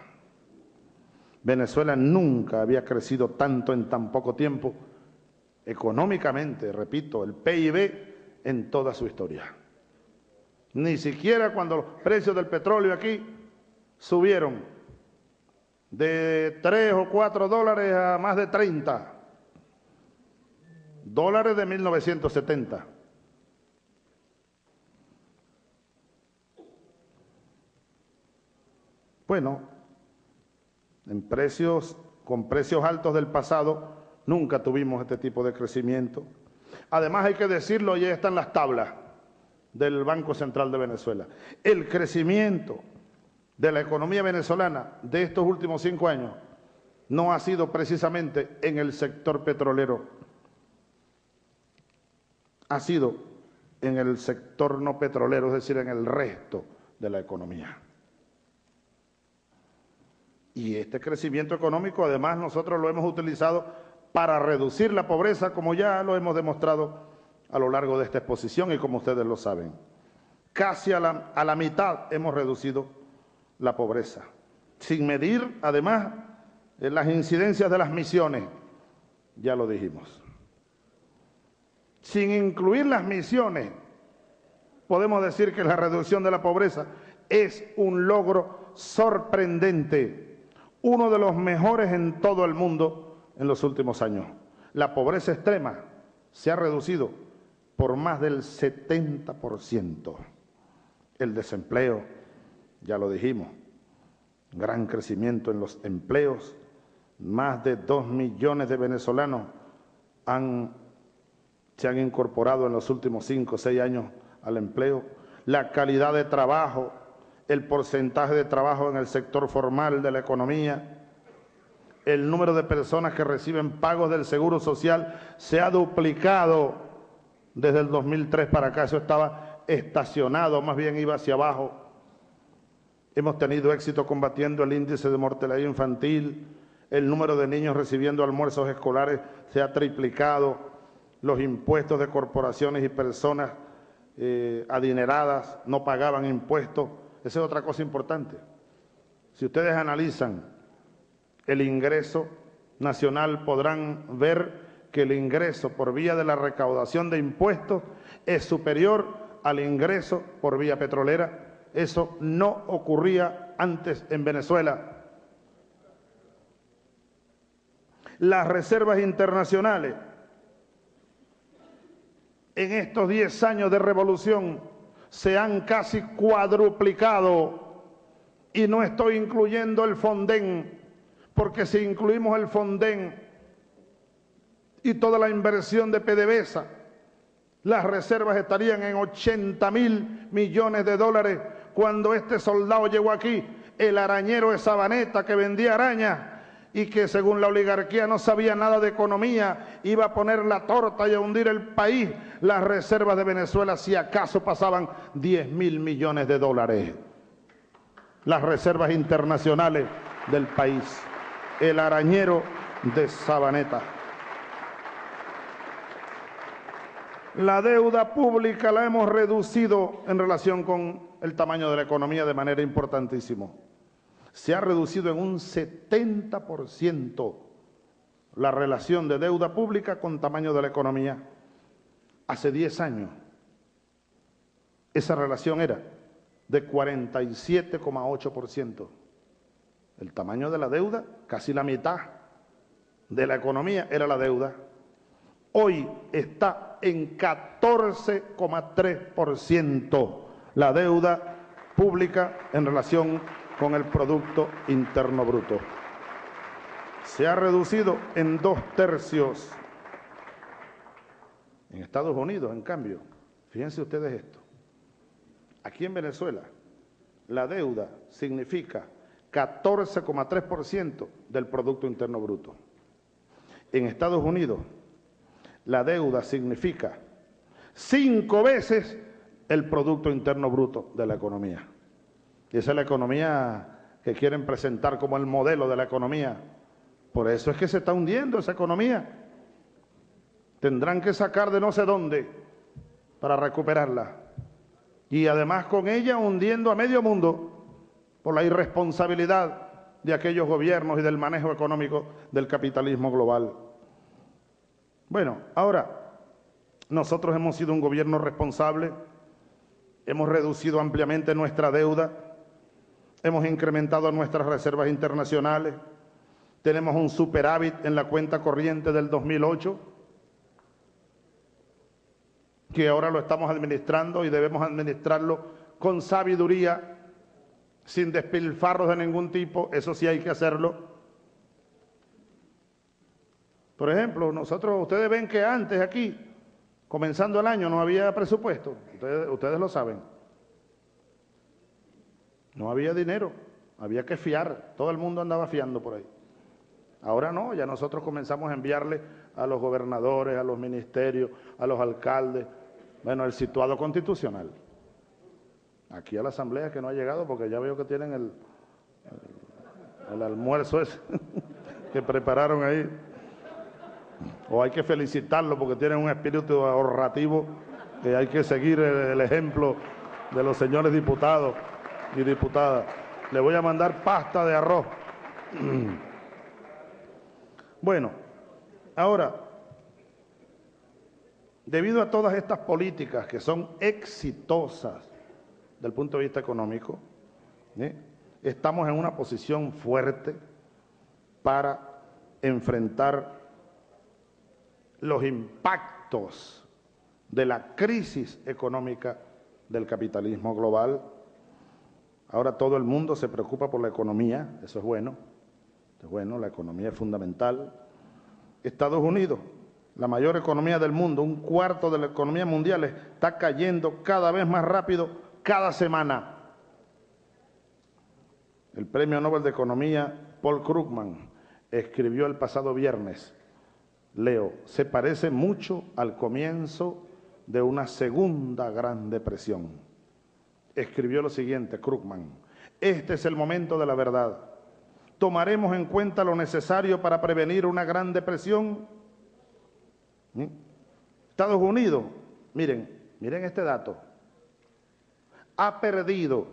Venezuela nunca había crecido tanto en tan poco tiempo, económicamente, repito, el PIB en toda su historia. Ni siquiera cuando los precios del petróleo aquí subieron de 3 o 4 dólares a más de 30 dólares de 1970. Bueno, con precios altos del pasado, nunca tuvimos este tipo de crecimiento. Además, hay que decirlo, ya están las tablas del Banco Central de Venezuela. El crecimiento de la economía venezolana de estos últimos 5 años no ha sido precisamente en el sector petrolero, ha sido en el sector no petrolero, es decir, en el resto de la economía. Y este crecimiento económico, además, nosotros lo hemos utilizado para reducir la pobreza, como ya lo hemos demostrado a lo largo de esta exposición y como ustedes lo saben. Casi a la mitad hemos reducido la pobreza, sin medir, además, las incidencias de las misiones, ya lo dijimos. Sin incluir las misiones, podemos decir que la reducción de la pobreza es un logro sorprendente, uno de los mejores en todo el mundo en los últimos años. La pobreza extrema se ha reducido por más del 70%. El desempleo, ya lo dijimos, gran crecimiento en los empleos, más de 2 millones de venezolanos se han incorporado en los últimos 5 o 6 años al empleo. La calidad de trabajo, el porcentaje de trabajo en el sector formal de la economía, el número de personas que reciben pagos del Seguro Social se ha duplicado desde el 2003 para acá. Eso estaba estacionado, más bien iba hacia abajo. Hemos tenido éxito combatiendo el índice de mortalidad infantil, el número de niños recibiendo almuerzos escolares se ha triplicado, los impuestos de corporaciones y personas adineradas no pagaban impuestos. Esa es otra cosa importante. Si ustedes analizan el ingreso nacional, podrán ver que el ingreso por vía de la recaudación de impuestos es superior al ingreso por vía petrolera. Eso no ocurría antes en Venezuela. Las reservas internacionales en estos 10 años de revolución se han casi cuadruplicado, y no estoy incluyendo el Fonden, porque si incluimos el Fonden y toda la inversión de PDVSA, las reservas estarían en 80.000 millones de dólares. Cuando este soldado llegó aquí, el arañero de Sabaneta que vendía arañas y que según la oligarquía no sabía nada de economía, iba a poner la torta y a hundir el país, las reservas de Venezuela si acaso pasaban 10.000 millones de dólares. Las reservas internacionales del país, el arañero de Sabaneta. La deuda pública la hemos reducido en relación con el tamaño de la economía de manera importantísima. Se ha reducido en un 70% la relación de deuda pública con tamaño de la economía. Hace 10 años esa relación era de 47,8%. El tamaño de la deuda, casi la mitad de la economía era la deuda. Hoy está en 14,3% la deuda pública en relación con el Producto Interno Bruto. Se ha reducido en 2/3. En Estados Unidos, en cambio, fíjense ustedes esto. Aquí en Venezuela, la deuda significa 14,3% del Producto Interno Bruto. En Estados Unidos, la deuda significa 5 veces el Producto Interno Bruto de la economía. Y esa es la economía que quieren presentar como el modelo de la economía. Por eso es que se está hundiendo esa economía. Tendrán que sacar de no sé dónde para recuperarla. Y además con ella hundiendo a medio mundo por la irresponsabilidad de aquellos gobiernos y del manejo económico del capitalismo global. Bueno, ahora, nosotros hemos sido un gobierno responsable, hemos reducido ampliamente nuestra deuda, hemos incrementado nuestras reservas internacionales, tenemos un superávit en la cuenta corriente del 2008, que ahora lo estamos administrando y debemos administrarlo con sabiduría, sin despilfarros de ningún tipo, eso sí hay que hacerlo. Por ejemplo, ustedes ven que antes aquí, comenzando el año, no había presupuesto, ustedes lo saben. No había dinero, había que fiar, todo el mundo andaba fiando por ahí. Ahora no, ya nosotros comenzamos a enviarle a los gobernadores, a los ministerios, a los alcaldes, bueno, el situado constitucional. Aquí a la asamblea que no ha llegado porque ya veo que tienen el almuerzo ese que prepararon ahí. O hay que felicitarlo porque tienen un espíritu ahorrativo que hay que seguir el ejemplo de los señores diputados y diputadas. Le voy a mandar pasta de arroz. Bueno, ahora, debido a todas estas políticas que son exitosas del punto de vista económico, estamos en una posición fuerte para enfrentar los impactos de la crisis económica del capitalismo global. Ahora todo el mundo se preocupa por la economía, eso es bueno, la economía es fundamental. Estados Unidos, la mayor economía del mundo, 1/4 de la economía mundial, está cayendo cada vez más rápido cada semana. El Premio Nobel de Economía, Paul Krugman, escribió el pasado viernes, leo, se parece mucho al comienzo de una segunda Gran Depresión. Escribió lo siguiente, Krugman, este es el momento de la verdad. ¿Tomaremos en cuenta lo necesario para prevenir una Gran Depresión? Estados Unidos, miren este dato, ha perdido,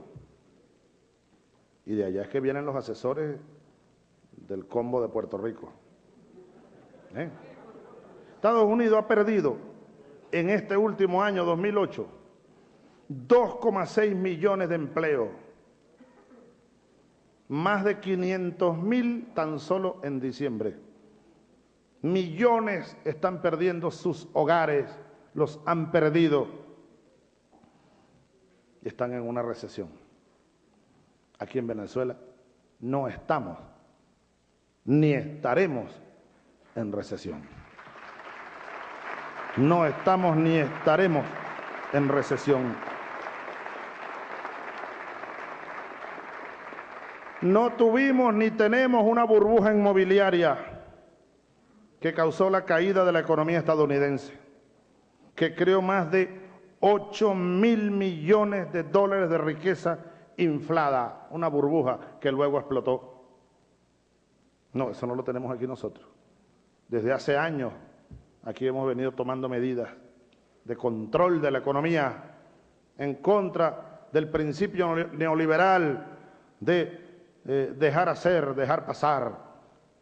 y de allá es que vienen los asesores del combo de Puerto Rico. Estados Unidos ha perdido en este último año, 2008, 2,6 millones de empleos, más de 500.000 tan solo en diciembre. Millones están perdiendo sus hogares, los han perdido y están en una recesión. Aquí en Venezuela no estamos ni estaremos en recesión. No estamos ni estaremos en recesión. No tuvimos ni tenemos una burbuja inmobiliaria que causó la caída de la economía estadounidense, que creó más de 8.000 millones de dólares de riqueza inflada, una burbuja que luego explotó. No, eso no lo tenemos aquí nosotros. Desde hace años aquí hemos venido tomando medidas de control de la economía, en contra del principio neoliberal de dejar hacer, dejar pasar,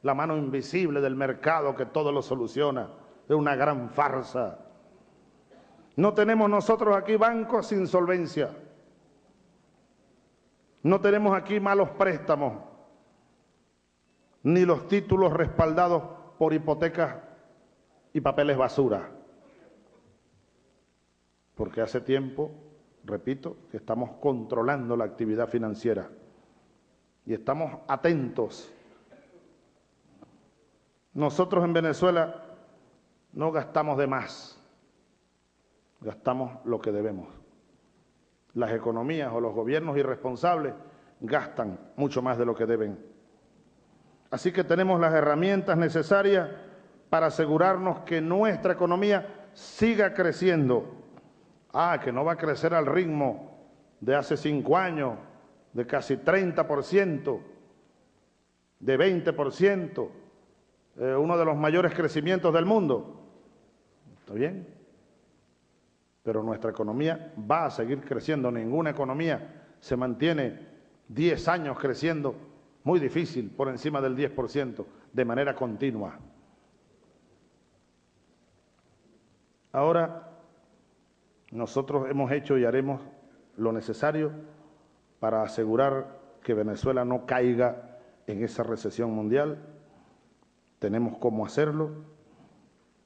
la mano invisible del mercado que todo lo soluciona. Es una gran farsa. No tenemos nosotros aquí bancos sin solvencia. No tenemos aquí malos préstamos, ni los títulos respaldados por hipotecas y papeles basura. Porque hace tiempo, repito, que estamos controlando la actividad financiera y estamos atentos. Nosotros en Venezuela no gastamos de más, gastamos lo que debemos. Las economías o los gobiernos irresponsables gastan mucho más de lo que deben. Así que tenemos las herramientas necesarias para asegurarnos que nuestra economía siga creciendo. Que no va a crecer al ritmo de hace 5 años, de casi 30%, de 20%, uno de los mayores crecimientos del mundo. ¿Está bien? Pero nuestra economía va a seguir creciendo. Ninguna economía se mantiene 10 años creciendo, muy difícil, por encima del 10%, de manera continua. Ahora, nosotros hemos hecho y haremos lo necesario para asegurar que Venezuela no caiga en esa recesión mundial. Tenemos cómo hacerlo,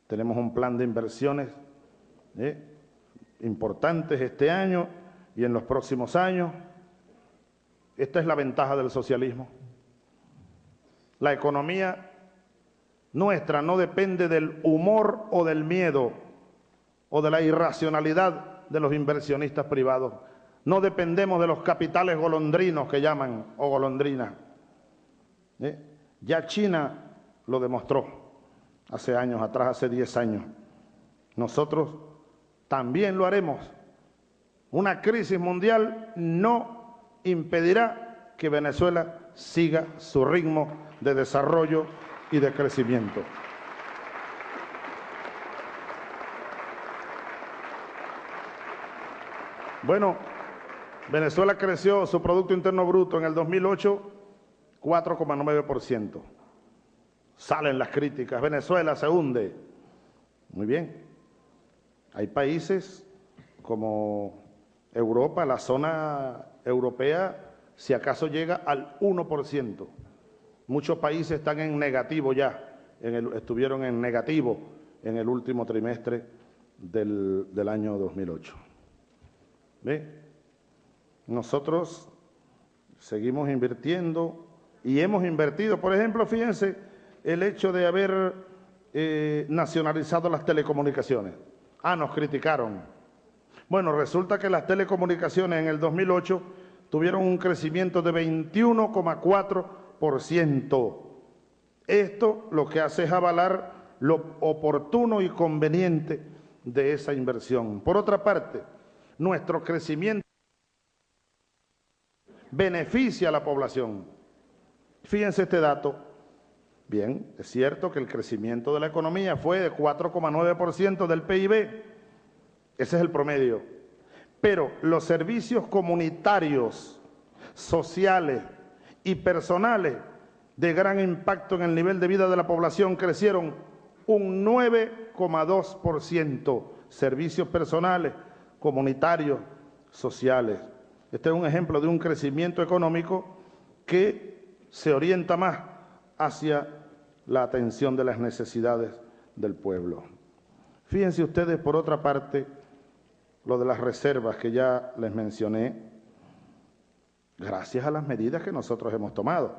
tenemos un plan de inversiones importantes este año y en los próximos años. Esta es la ventaja del socialismo. La economía nuestra no depende del humor o del miedo o de la irracionalidad de los inversionistas privados. No dependemos de los capitales golondrinos que llaman, o golondrinas. Ya China lo demostró hace años atrás, hace 10 años. Nosotros también lo haremos. Una crisis mundial no impedirá que Venezuela siga su ritmo de desarrollo y de crecimiento. Bueno, Venezuela creció su Producto Interno Bruto en el 2008 4,9%. Salen las críticas, Venezuela se hunde. Muy bien. Hay países como Europa, la zona europea, si acaso llega al 1%. Muchos países están en negativo ya, estuvieron en negativo en el último trimestre del año 2008. ¿Ve? Nosotros seguimos invirtiendo y hemos invertido. Por ejemplo, fíjense el hecho de haber nacionalizado las telecomunicaciones. Nos criticaron. Bueno, resulta que las telecomunicaciones en el 2008 tuvieron un crecimiento de 21,4%. Esto lo que hace es avalar lo oportuno y conveniente de esa inversión. Por otra parte, nuestro crecimiento beneficia a la población. Fíjense este dato. Bien, es cierto que el crecimiento de la economía fue de 4,9% del PIB. Ese es el promedio. Pero los servicios comunitarios, sociales y personales de gran impacto en el nivel de vida de la población crecieron un 9,2%. Servicios personales, comunitarios, sociales. Este es un ejemplo de un crecimiento económico que se orienta más hacia la atención de las necesidades del pueblo. Fíjense ustedes, por otra parte, lo de las reservas que ya les mencioné, gracias a las medidas que nosotros hemos tomado.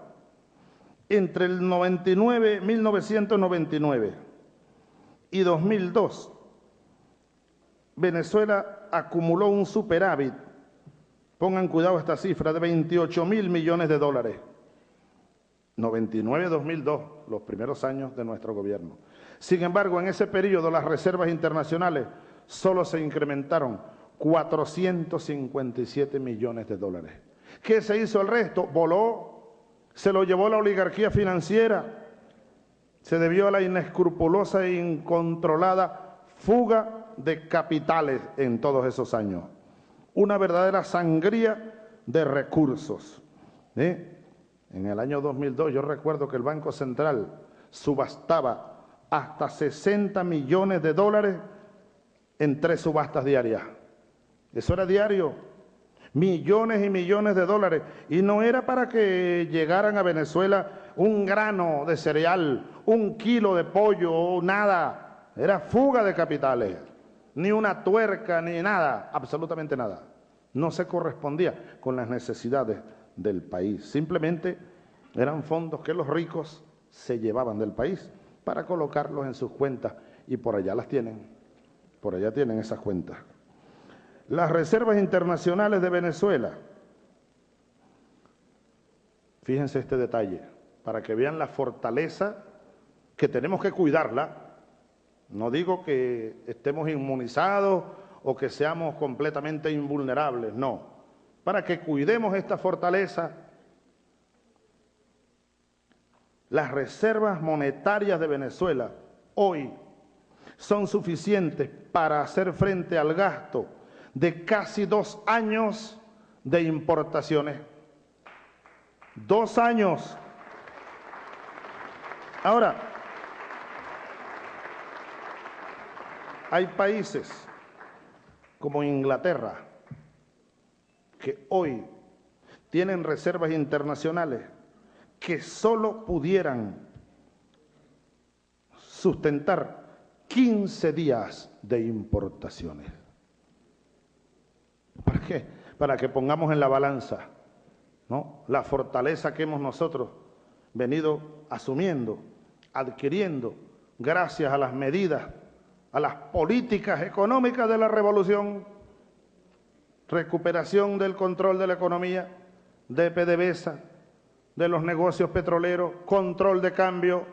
Entre el 1999 y 2002, Venezuela acumuló un superávit, pongan cuidado esta cifra, de 28.000 millones de dólares. 99-2002, los primeros años de nuestro gobierno. Sin embargo, en ese periodo las reservas internacionales solo se incrementaron 457 millones de dólares. ¿Qué se hizo el resto? Voló, se lo llevó la oligarquía financiera, se debió a la inescrupulosa e incontrolada fuga de capitales en todos esos años. Una verdadera sangría de recursos. En el año 2002 yo recuerdo que el Banco Central subastaba hasta 60 millones de dólares en 3 subastas diarias. Eso era diario, millones y millones de dólares. Y no era para que llegaran a Venezuela un grano de cereal, un kilo de pollo, nada. Era fuga de capitales, ni una tuerca, ni nada, absolutamente nada. No se correspondía con las necesidades del país. Simplemente eran fondos que los ricos se llevaban del país para colocarlos en sus cuentas y por allá las tienen, por allá tienen esas cuentas. Las reservas internacionales de Venezuela, fíjense este detalle, para que vean la fortaleza que tenemos que cuidarla. No digo que estemos inmunizados o que seamos completamente invulnerables, no. Para que cuidemos esta fortaleza, las reservas monetarias de Venezuela hoy son suficientes para hacer frente al gasto de casi 2 años de importaciones. 2 años. Ahora, hay países como Inglaterra que hoy tienen reservas internacionales que solo pudieran sustentar 15 días de importaciones. ¿Para qué? Para que pongamos en la balanza, ¿no?, la fortaleza que hemos nosotros venido asumiendo, adquiriendo, gracias a las medidas, a las políticas económicas de la revolución, recuperación del control de la economía, de PDVSA, de los negocios petroleros, control de cambio,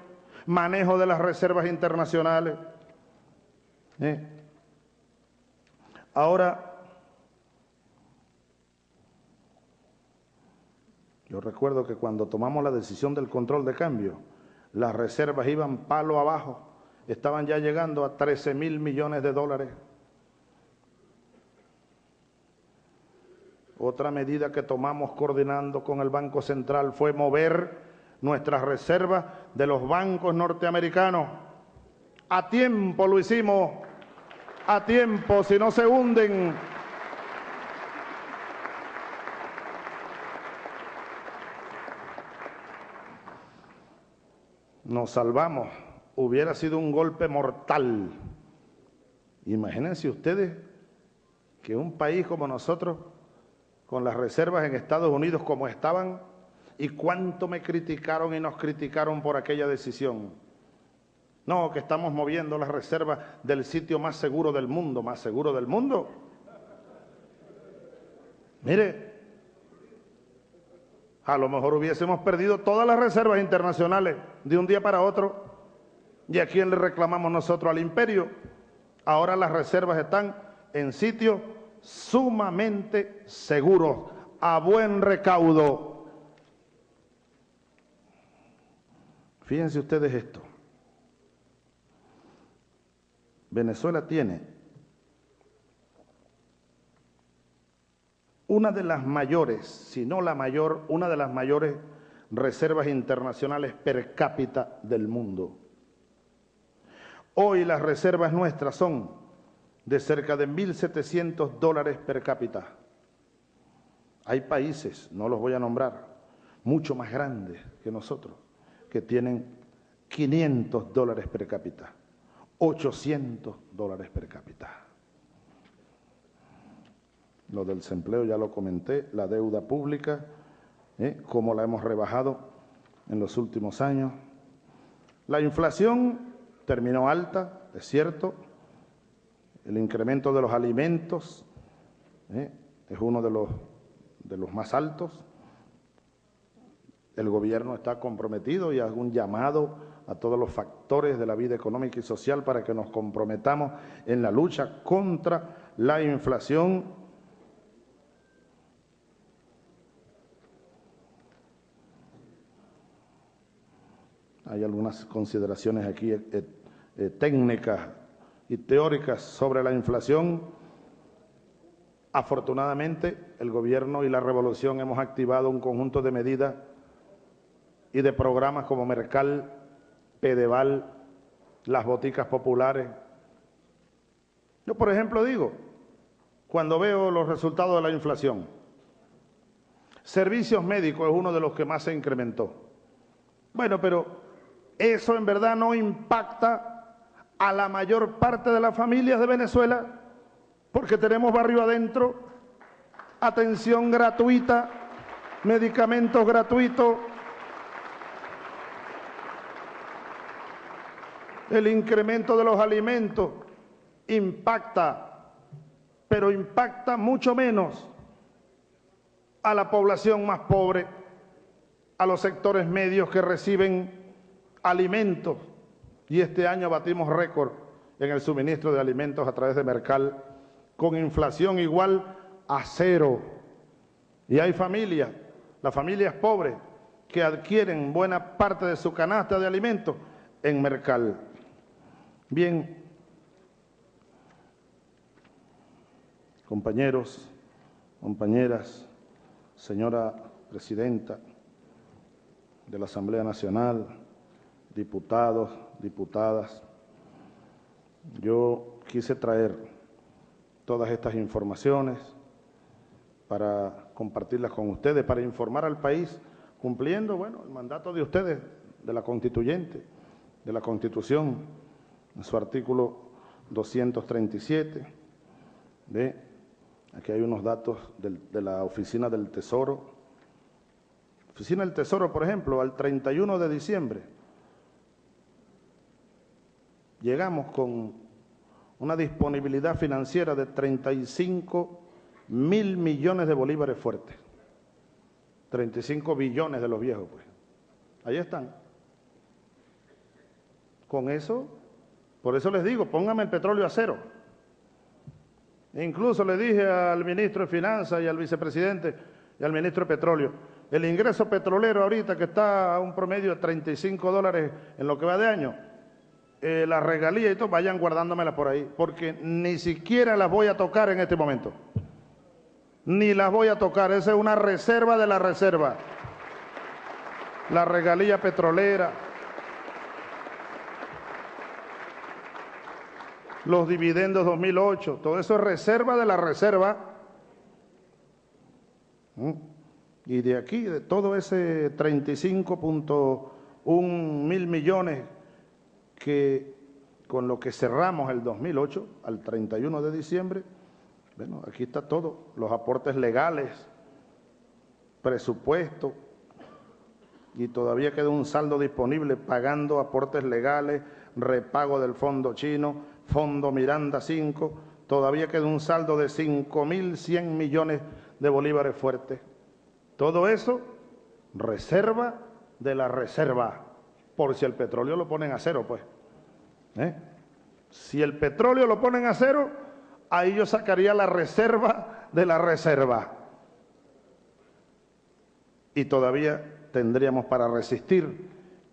manejo de las reservas internacionales. Ahora, yo recuerdo que cuando tomamos la decisión del control de cambio, las reservas iban palo abajo, estaban ya llegando a 13.000 millones de dólares. Otra medida que tomamos coordinando con el Banco Central fue mover nuestras reservas de los bancos norteamericanos. A tiempo lo hicimos, a tiempo, si no se hunden. Nos salvamos, hubiera sido un golpe mortal. Imagínense ustedes que un país como nosotros, con las reservas en Estados Unidos como estaban, y cuánto me criticaron y nos criticaron por aquella decisión. No, que estamos moviendo las reservas del sitio más seguro del mundo. ¿Más seguro del mundo? Mire, a lo mejor hubiésemos perdido todas las reservas internacionales de un día para otro. ¿Y a quién le reclamamos nosotros? Al imperio. Ahora las reservas están en sitios sumamente seguros, a buen recaudo. Fíjense ustedes esto. Venezuela tiene una de las mayores, si no la mayor, una de las mayores reservas internacionales per cápita del mundo. Hoy las reservas nuestras son de cerca de $1.700 per cápita. Hay países, no los voy a nombrar, mucho más grandes que nosotros, que tienen $500 per cápita, $800 per cápita. Lo del desempleo ya lo comenté, la deuda pública, cómo la hemos rebajado en los últimos años. La inflación terminó alta, es cierto. El incremento de los alimentos es uno de los más altos. El gobierno está comprometido y hago un llamado a todos los factores de la vida económica y social para que nos comprometamos en la lucha contra la inflación. Hay algunas consideraciones aquí técnicas y teóricas sobre la inflación, afortunadamente el gobierno y la revolución hemos activado un conjunto de medidas y de programas como Mercal, Pedeval, las boticas populares. Yo, por ejemplo, digo, cuando veo los resultados de la inflación, servicios médicos es uno de los que más se incrementó. Bueno, pero eso en verdad no impacta a la mayor parte de las familias de Venezuela, porque tenemos barrio adentro, atención gratuita, medicamentos gratuitos. El incremento de los alimentos impacta, pero impacta mucho menos a la población más pobre, a los sectores medios que reciben alimentos. Y este año batimos récord en el suministro de alimentos a través de Mercal, con inflación igual a 0. Y hay familias, las familias pobres, que adquieren buena parte de su canasta de alimentos en Mercal. Bien, compañeros, compañeras, señora presidenta de la Asamblea Nacional, diputados, diputadas, yo quise traer todas estas informaciones para compartirlas con ustedes, para informar al país, cumpliendo, bueno, el mandato de ustedes, de la constituyente, de la Constitución, en su artículo 237. ¿Ve? Aquí hay unos datos de la Oficina del Tesoro. Oficina del Tesoro, por ejemplo, al 31 de diciembre, llegamos con una disponibilidad financiera de 35.000 millones de bolívares fuertes. 35 billones de los viejos, pues. Ahí están. Con eso, por eso les digo, póngame el petróleo a 0. E incluso le dije al ministro de Finanzas y al vicepresidente y al ministro de Petróleo, el ingreso petrolero ahorita que está a un promedio de $35 en lo que va de año, las regalías y todo, vayan guardándomelas por ahí, porque ni siquiera las voy a tocar en este momento. Ni las voy a tocar, esa es una reserva de la reserva. La regalía petrolera, los dividendos 2008, todo eso es reserva de la reserva. Y de aquí, de todo ese 35.1 mil millones que con lo que cerramos el 2008 al 31 de diciembre, bueno, aquí está todo, los aportes legales, presupuesto, y todavía queda un saldo disponible pagando aportes legales, repago del fondo chino, fondo Miranda 5, todavía queda un saldo de 5.100 millones de bolívares fuertes. Todo eso, reserva de la reserva, por si el petróleo lo ponen a 0, pues. Si el petróleo lo ponen a 0, ahí yo sacaría la reserva de la reserva. Y todavía tendríamos para resistir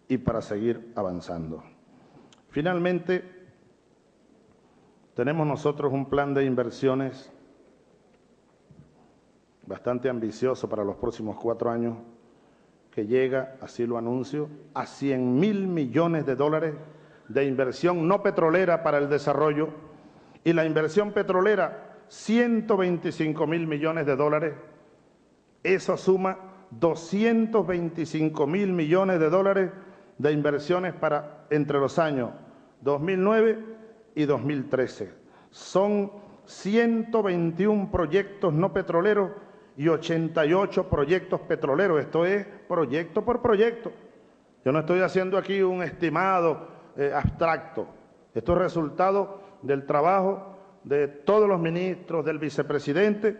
y para seguir avanzando. Finalmente, tenemos nosotros un plan de inversiones bastante ambicioso para los próximos 4 años, que llega, así lo anuncio, a 100.000 millones de dólares de inversión no petrolera para el desarrollo, y la inversión petrolera, 125.000 millones de dólares. Eso suma 225.000 millones de dólares de inversiones para entre los años 2009 y 2013. Son 121 proyectos no petroleros y 88 proyectos petroleros. Esto es proyecto por proyecto. Yo no estoy haciendo aquí un estimado abstracto. Esto es resultado del trabajo de todos los ministros, del vicepresidente,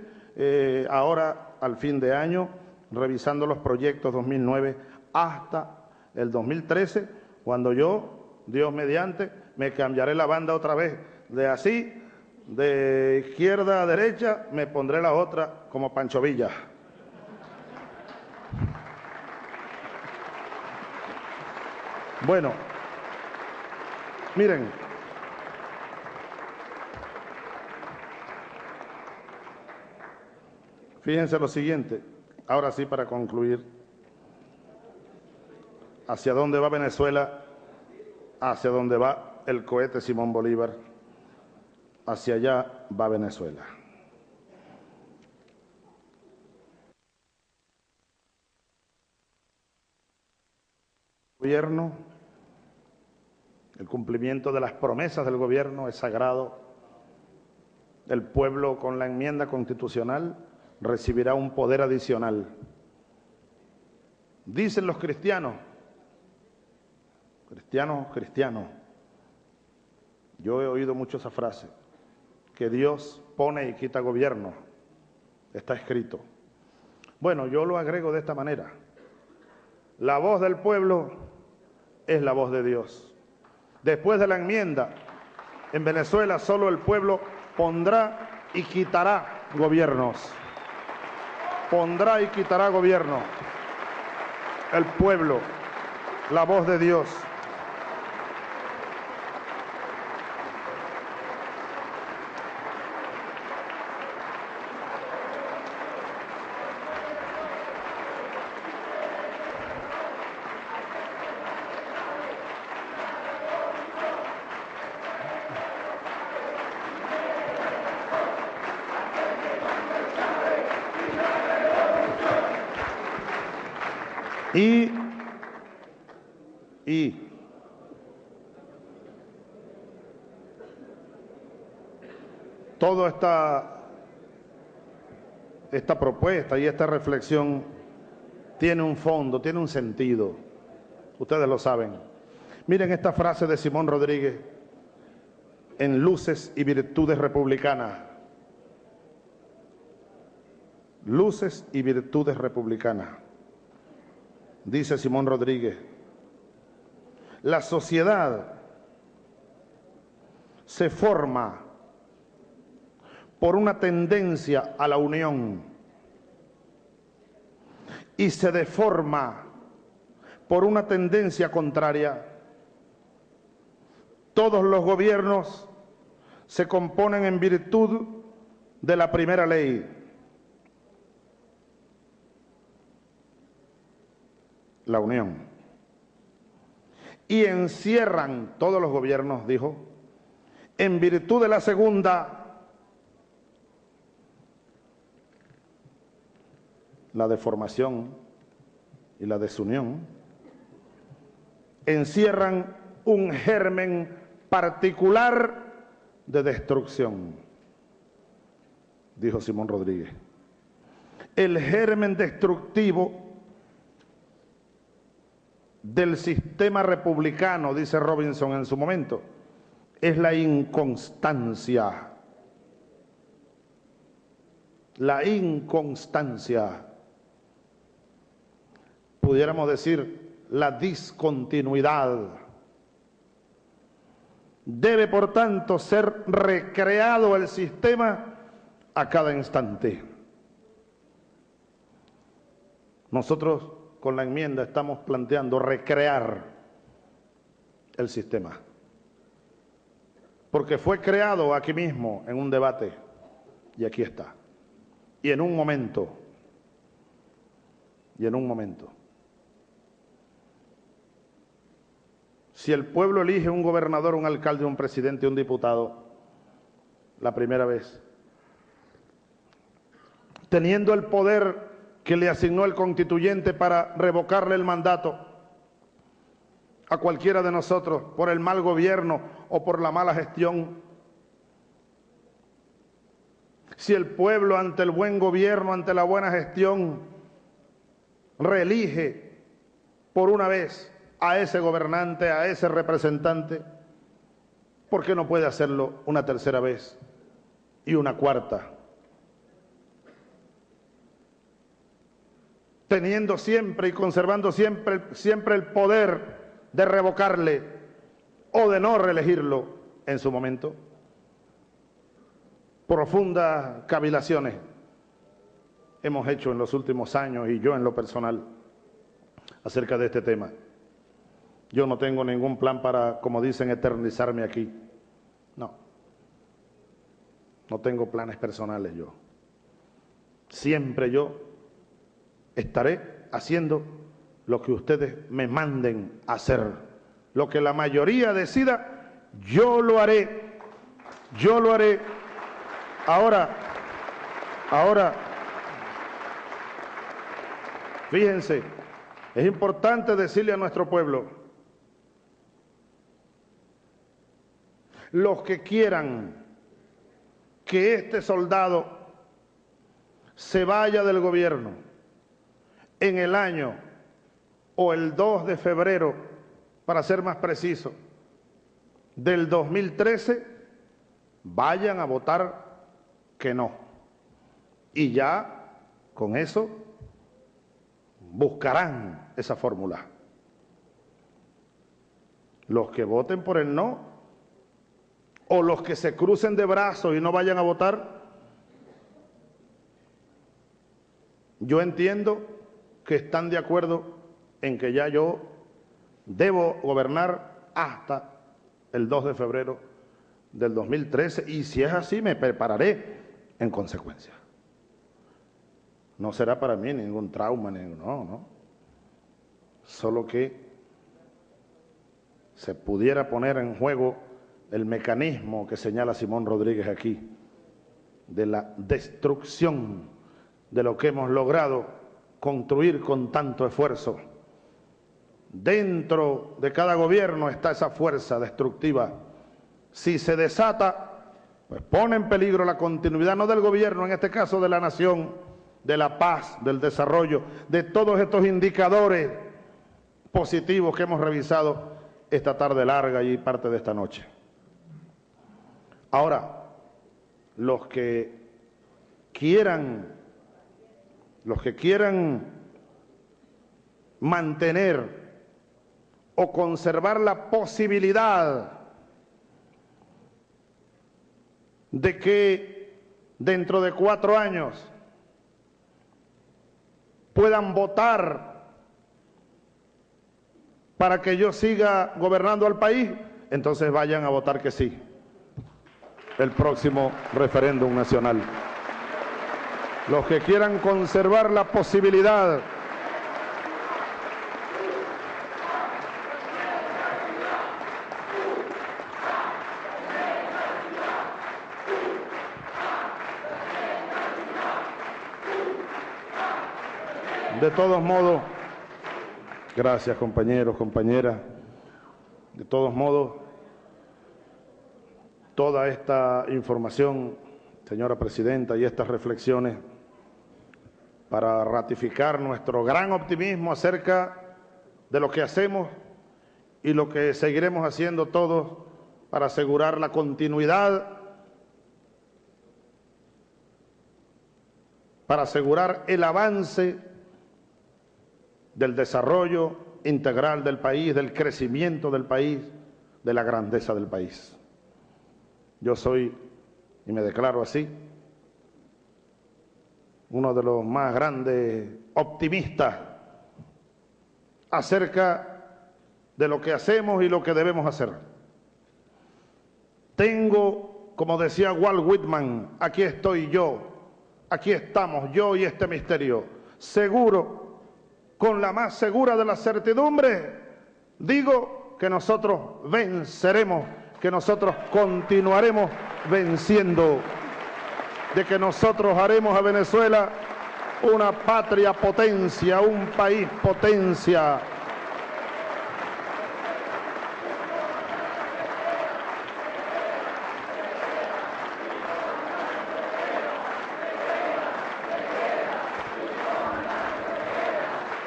ahora al fin de año, revisando los proyectos 2009 hasta el 2013, cuando yo, Dios mediante, me cambiaré la banda otra vez de así, de izquierda a derecha, me pondré la otra como Pancho Villa. Bueno, miren, Fíjense lo siguiente, ahora sí para concluir, hacia dónde va Venezuela, hacia dónde va el cohete Simón Bolívar, hacia allá va Venezuela. Gobierno, el cumplimiento de las promesas del gobierno es sagrado. El pueblo, con la enmienda constitucional, recibirá un poder adicional. Dicen los cristianos, yo he oído mucho esa frase, que Dios pone y quita gobierno, está escrito. Bueno, yo lo agrego de esta manera: la voz del pueblo es la voz de Dios. Después de la enmienda, en Venezuela solo el pueblo pondrá y quitará gobiernos. Pondrá y quitará gobierno. El pueblo, la voz de Dios. Y toda esta propuesta y esta reflexión tiene un fondo, tiene un sentido. Ustedes lo saben. Miren esta frase de Simón Rodríguez en Luces y Virtudes Republicanas. Luces y Virtudes Republicanas. Dice Simón Rodríguez: la sociedad se forma por una tendencia a la unión y se deforma por una tendencia contraria. Todos los gobiernos se componen en virtud de la primera ley. La unión. Y encierran, todos los gobiernos, dijo, en virtud de la segunda, la deformación y la desunión, encierran un germen particular de destrucción, dijo Simón Rodríguez. El germen destructivo del sistema republicano, dice Robinson en su momento, es la inconstancia. La inconstancia. Pudiéramos decir la discontinuidad. Debe, por tanto, ser recreado el sistema a cada instante. Nosotros, con la enmienda, estamos planteando recrear el sistema, porque fue creado aquí mismo en un debate y aquí está, y en un momento, si el pueblo elige un gobernador, un alcalde, un presidente, un diputado, la primera vez, teniendo el poder que le asignó el constituyente para revocarle el mandato a cualquiera de nosotros por el mal gobierno o por la mala gestión. Si el pueblo, ante el buen gobierno, ante la buena gestión, reelige por una vez a ese gobernante, a ese representante, ¿por qué no puede hacerlo una tercera vez y una cuarta? Teniendo siempre y conservando siempre el poder de revocarle o de no reelegirlo en su momento. Profundas cavilaciones hemos hecho en los últimos años, y yo en lo personal, acerca de este tema. Yo no tengo ningún plan para, como dicen, eternizarme aquí. No tengo planes personales yo. siempre yo estaré haciendo lo que ustedes me manden hacer. Lo que la mayoría decida, yo lo haré. Yo lo haré. Ahora, fíjense, es importante decirle a nuestro pueblo, los que quieran que este soldado se vaya del gobierno en el año o el 2 de febrero, para ser más preciso, del 2013, vayan a votar que no. Y ya con eso buscarán esa fórmula. Los que voten por el no, o los que se crucen de brazos y no vayan a votar, yo entiendo que están de acuerdo en que ya yo debo gobernar hasta el 2 de febrero del 2013, y si es así me prepararé en consecuencia. No será para mí ningún trauma, no. Solo que se pudiera poner en juego el mecanismo que señala Simón Rodríguez aquí, de la destrucción de lo que hemos logrado construir con tanto esfuerzo. Dentro de cada gobierno está esa fuerza destructiva. Si se desata, pues pone en peligro la continuidad, no del gobierno, en este caso de la nación, de la paz, del desarrollo, de todos estos indicadores positivos que hemos revisado esta tarde larga y parte de esta noche. Ahora, los que quieran mantener o conservar la posibilidad de que dentro de 4 años puedan votar para que yo siga gobernando al país, entonces vayan a votar que sí, el próximo referéndum nacional. Los que quieran conservar la posibilidad de todos modos, gracias compañeros, compañeras, de todos modos, toda esta información, señora presidenta, y estas reflexiones para ratificar nuestro gran optimismo acerca de lo que hacemos y lo que seguiremos haciendo todos para asegurar la continuidad, para asegurar el avance del desarrollo integral del país, del crecimiento del país, de la grandeza del país. Yo soy, y me declaro así, uno de los más grandes optimistas acerca de lo que hacemos y lo que debemos hacer. Tengo, como decía Walt Whitman, aquí estoy yo, aquí estamos yo y este misterio, seguro, con la más segura de las certidumbres, digo que nosotros venceremos, que nosotros continuaremos venciendo, de que nosotros haremos a Venezuela una patria potencia, un país potencia.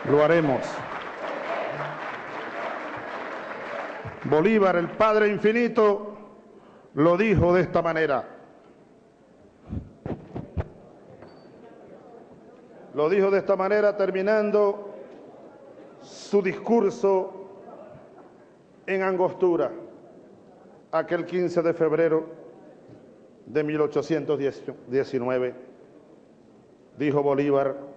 Lo haremos. Bolívar, el Padre Infinito, lo dijo de esta manera. Lo dijo de esta manera terminando su discurso en Angostura, aquel 15 de febrero de 1819. Dijo Bolívar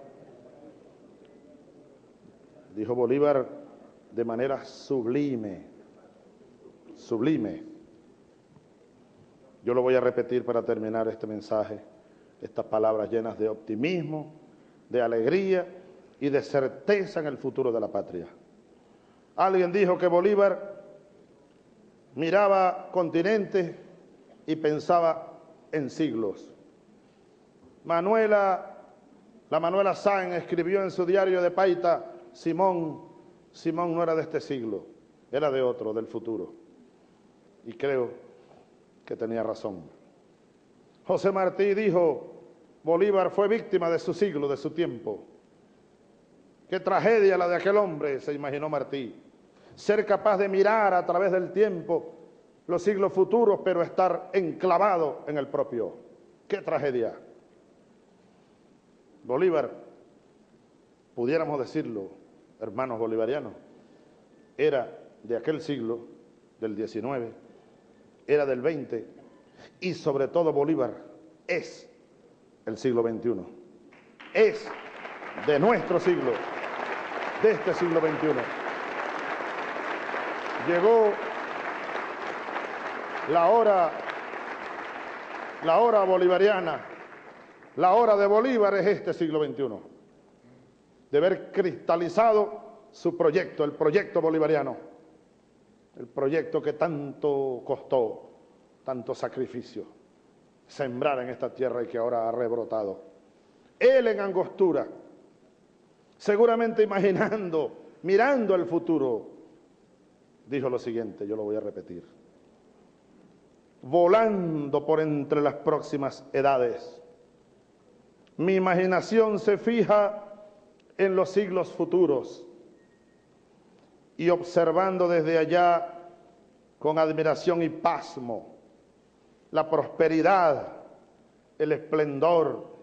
de manera sublime, sublime. Yo lo voy a repetir para terminar este mensaje. estas palabras llenas de optimismo, de alegría y de certeza en el futuro de la patria. Alguien dijo que Bolívar miraba continentes y pensaba en siglos. La Manuela Sáenz escribió en su diario de Paita: Simón no era de este siglo, era de otro, del futuro. Y creo que tenía razón. José Martí dijo: Bolívar fue víctima de su siglo, de su tiempo. Qué tragedia la de aquel hombre, se imaginó Martí. Ser capaz de mirar a través del tiempo los siglos futuros, pero estar enclavado en el propio. Qué tragedia. Bolívar, pudiéramos decirlo, hermanos bolivarianos, era de aquel siglo, del 19, era del 20, y sobre todo Bolívar es el siglo XXI. Es de nuestro siglo, de este siglo XXI. Llegó la hora bolivariana, la hora de Bolívar es este siglo XXI, de haber cristalizado su proyecto, el proyecto bolivariano, el proyecto que tanto costó, tanto sacrificio, sembrar en esta tierra y que ahora ha rebrotado. Él en Angostura, seguramente imaginando, mirando el futuro, dijo lo siguiente, yo lo voy a repetir: volando por entre las próximas edades, mi imaginación se fija en los siglos futuros y observando desde allá con admiración y pasmo la prosperidad, el esplendor,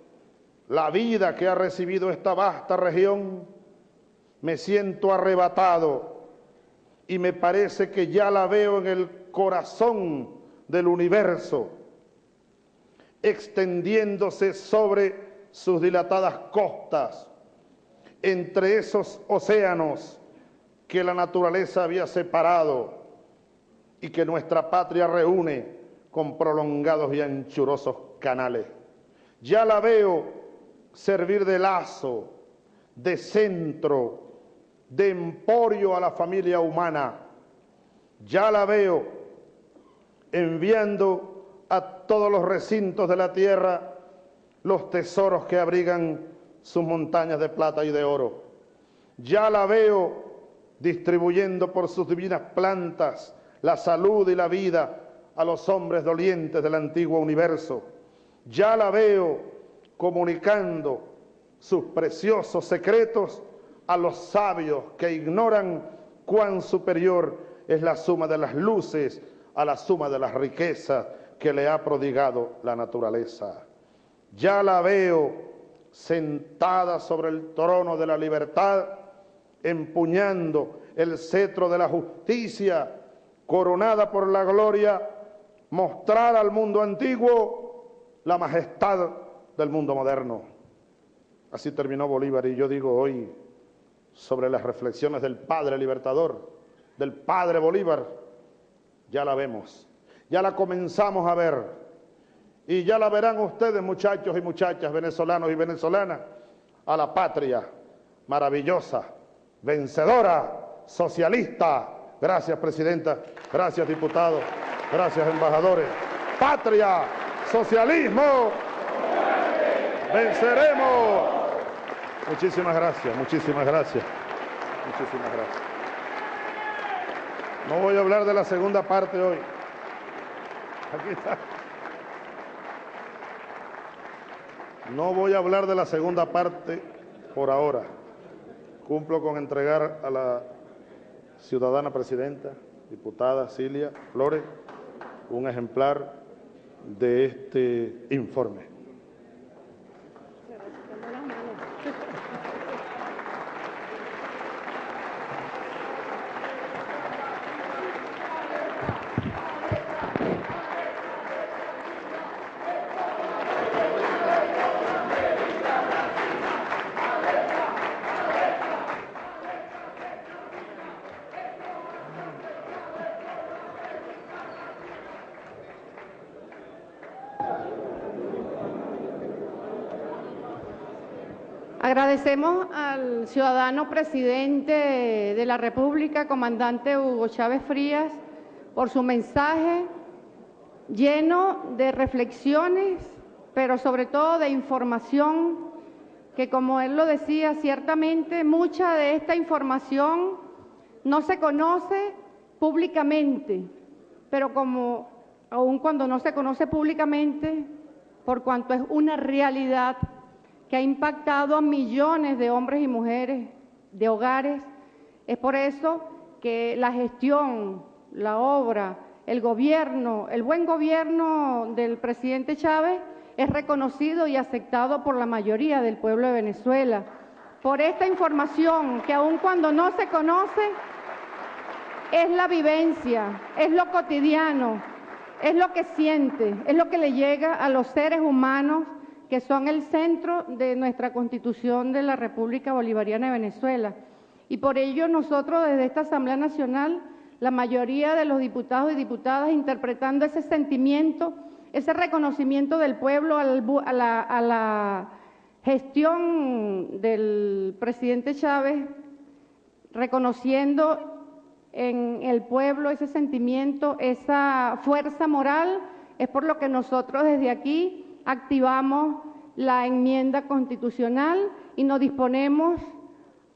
la vida que ha recibido esta vasta región, me siento arrebatado y me parece que ya la veo en el corazón del universo, extendiéndose sobre sus dilatadas costas, entre esos océanos que la naturaleza había separado y que nuestra patria reúne con prolongados y anchurosos canales. Ya la veo servir de lazo, de centro, de emporio a la familia humana. Ya la veo enviando a todos los recintos de la tierra los tesoros que abrigan sus montañas de plata y de oro. Ya la veo distribuyendo por sus divinas plantas la salud y la vida a los hombres dolientes del antiguo universo. Ya la veo comunicando sus preciosos secretos a los sabios que ignoran cuán superior es la suma de las luces a la suma de las riquezas que le ha prodigado la naturaleza. Ya la veo sentada sobre el trono de la libertad, empuñando el cetro de la justicia, coronada por la gloria, mostrar al mundo antiguo la majestad del mundo moderno. Así terminó Bolívar, y yo digo hoy, sobre las reflexiones del padre libertador, del padre Bolívar, ya la vemos, ya la comenzamos a ver, y ya la verán ustedes, muchachos y muchachas, venezolanos y venezolanas, a la patria maravillosa, vencedora, socialista. Gracias, presidenta, gracias, diputados, gracias, embajadores. Patria, socialismo, venceremos. Muchísimas gracias, muchísimas gracias, muchísimas gracias. No voy a hablar de la segunda parte hoy. Aquí está. No voy a hablar de la segunda parte por ahora. Cumplo con entregar a la ciudadana presidenta, diputada Cilia Flores, un ejemplar de este informe. Agradecemos al ciudadano presidente de la República, comandante Hugo Chávez Frías, por su mensaje lleno de reflexiones, pero sobre todo de información, que como él lo decía, ciertamente mucha de esta información no se conoce públicamente, pero aun cuando no se conoce públicamente, por cuanto es una realidad que ha impactado a millones de hombres y mujeres de hogares, es por eso que la gestión, la obra, el gobierno, el buen gobierno del presidente Chávez es reconocido y aceptado por la mayoría del pueblo de Venezuela. Por esta información que aun cuando no se conoce, es la vivencia, es lo cotidiano, es lo que siente, es lo que le llega a los seres humanos que son el centro de nuestra Constitución de la República Bolivariana de Venezuela. Y por ello nosotros desde esta Asamblea Nacional, la mayoría de los diputados y diputadas interpretando ese sentimiento, ese reconocimiento del pueblo a la gestión del presidente Chávez, reconociendo en el pueblo ese sentimiento, esa fuerza moral, es por lo que nosotros desde aquí activamos la enmienda constitucional y nos disponemos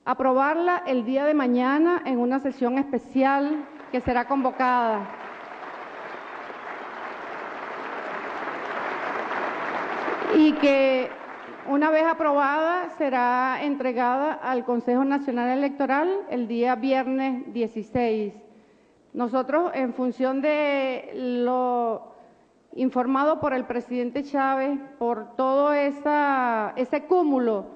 a aprobarla el día de mañana en una sesión especial que será convocada. Y que una vez aprobada será entregada al Consejo Nacional Electoral el día viernes 16. Nosotros, en función de lo informado por el presidente Chávez, por todo ese cúmulo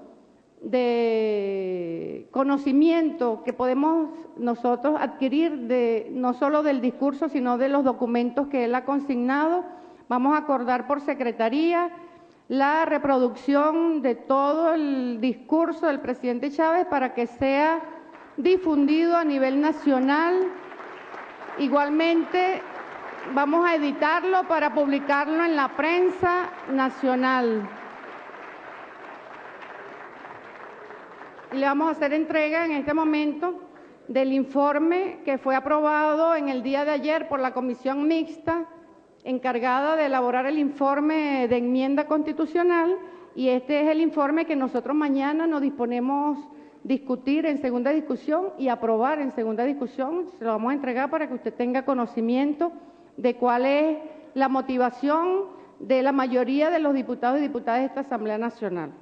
de conocimiento que podemos nosotros adquirir no solo del discurso, sino de los documentos que él ha consignado, vamos a acordar por secretaría la reproducción de todo el discurso del presidente Chávez para que sea difundido a nivel nacional. Igualmente, vamos a editarlo para publicarlo en la prensa nacional. Y le vamos a hacer entrega en este momento del informe que fue aprobado en el día de ayer por la Comisión Mixta encargada de elaborar el informe de enmienda constitucional, y este es el informe que nosotros mañana nos disponemos discutir en segunda discusión y aprobar en segunda discusión. Se lo vamos a entregar para que usted tenga conocimiento de cuál es la motivación de la mayoría de los diputados y diputadas de esta Asamblea Nacional.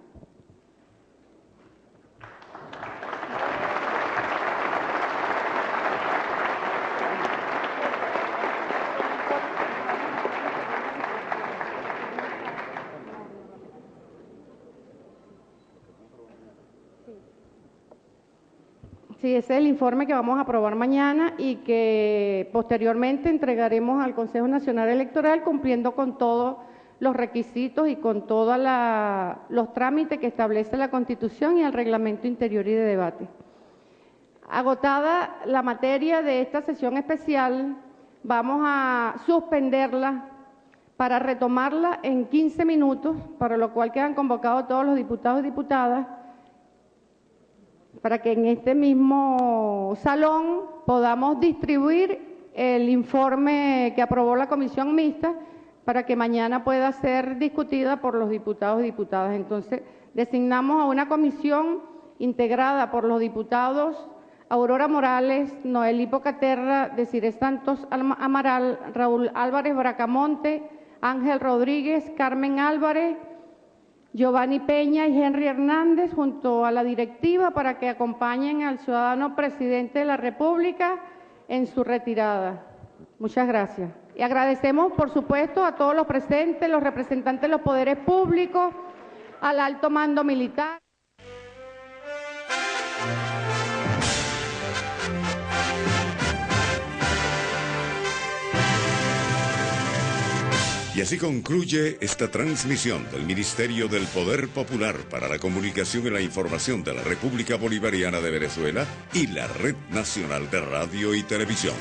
Sí, ese es el informe que vamos a aprobar mañana y que posteriormente entregaremos al Consejo Nacional Electoral cumpliendo con todos los requisitos y con todos los trámites que establece la Constitución y el Reglamento Interior y de Debate. Agotada la materia de esta sesión especial, vamos a suspenderla para retomarla en 15 minutos, para lo cual quedan convocados todos los diputados y diputadas, para que en este mismo salón podamos distribuir el informe que aprobó la Comisión Mixta para que mañana pueda ser discutida por los diputados y diputadas. Entonces, designamos a una comisión integrada por los diputados Aurora Morales, Noelí Pocaterra, Desiree Santos Amaral, Raúl Álvarez Bracamonte, Ángel Rodríguez, Carmen Álvarez, Giovanni Peña y Henry Hernández, junto a la directiva, para que acompañen al ciudadano presidente de la República en su retirada. Muchas gracias. Y agradecemos, por supuesto, a todos los presentes, los representantes de los poderes públicos, al alto mando militar. Y así concluye esta transmisión del Ministerio del Poder Popular para la Comunicación y la Información de la República Bolivariana de Venezuela y la Red Nacional de Radio y Televisión.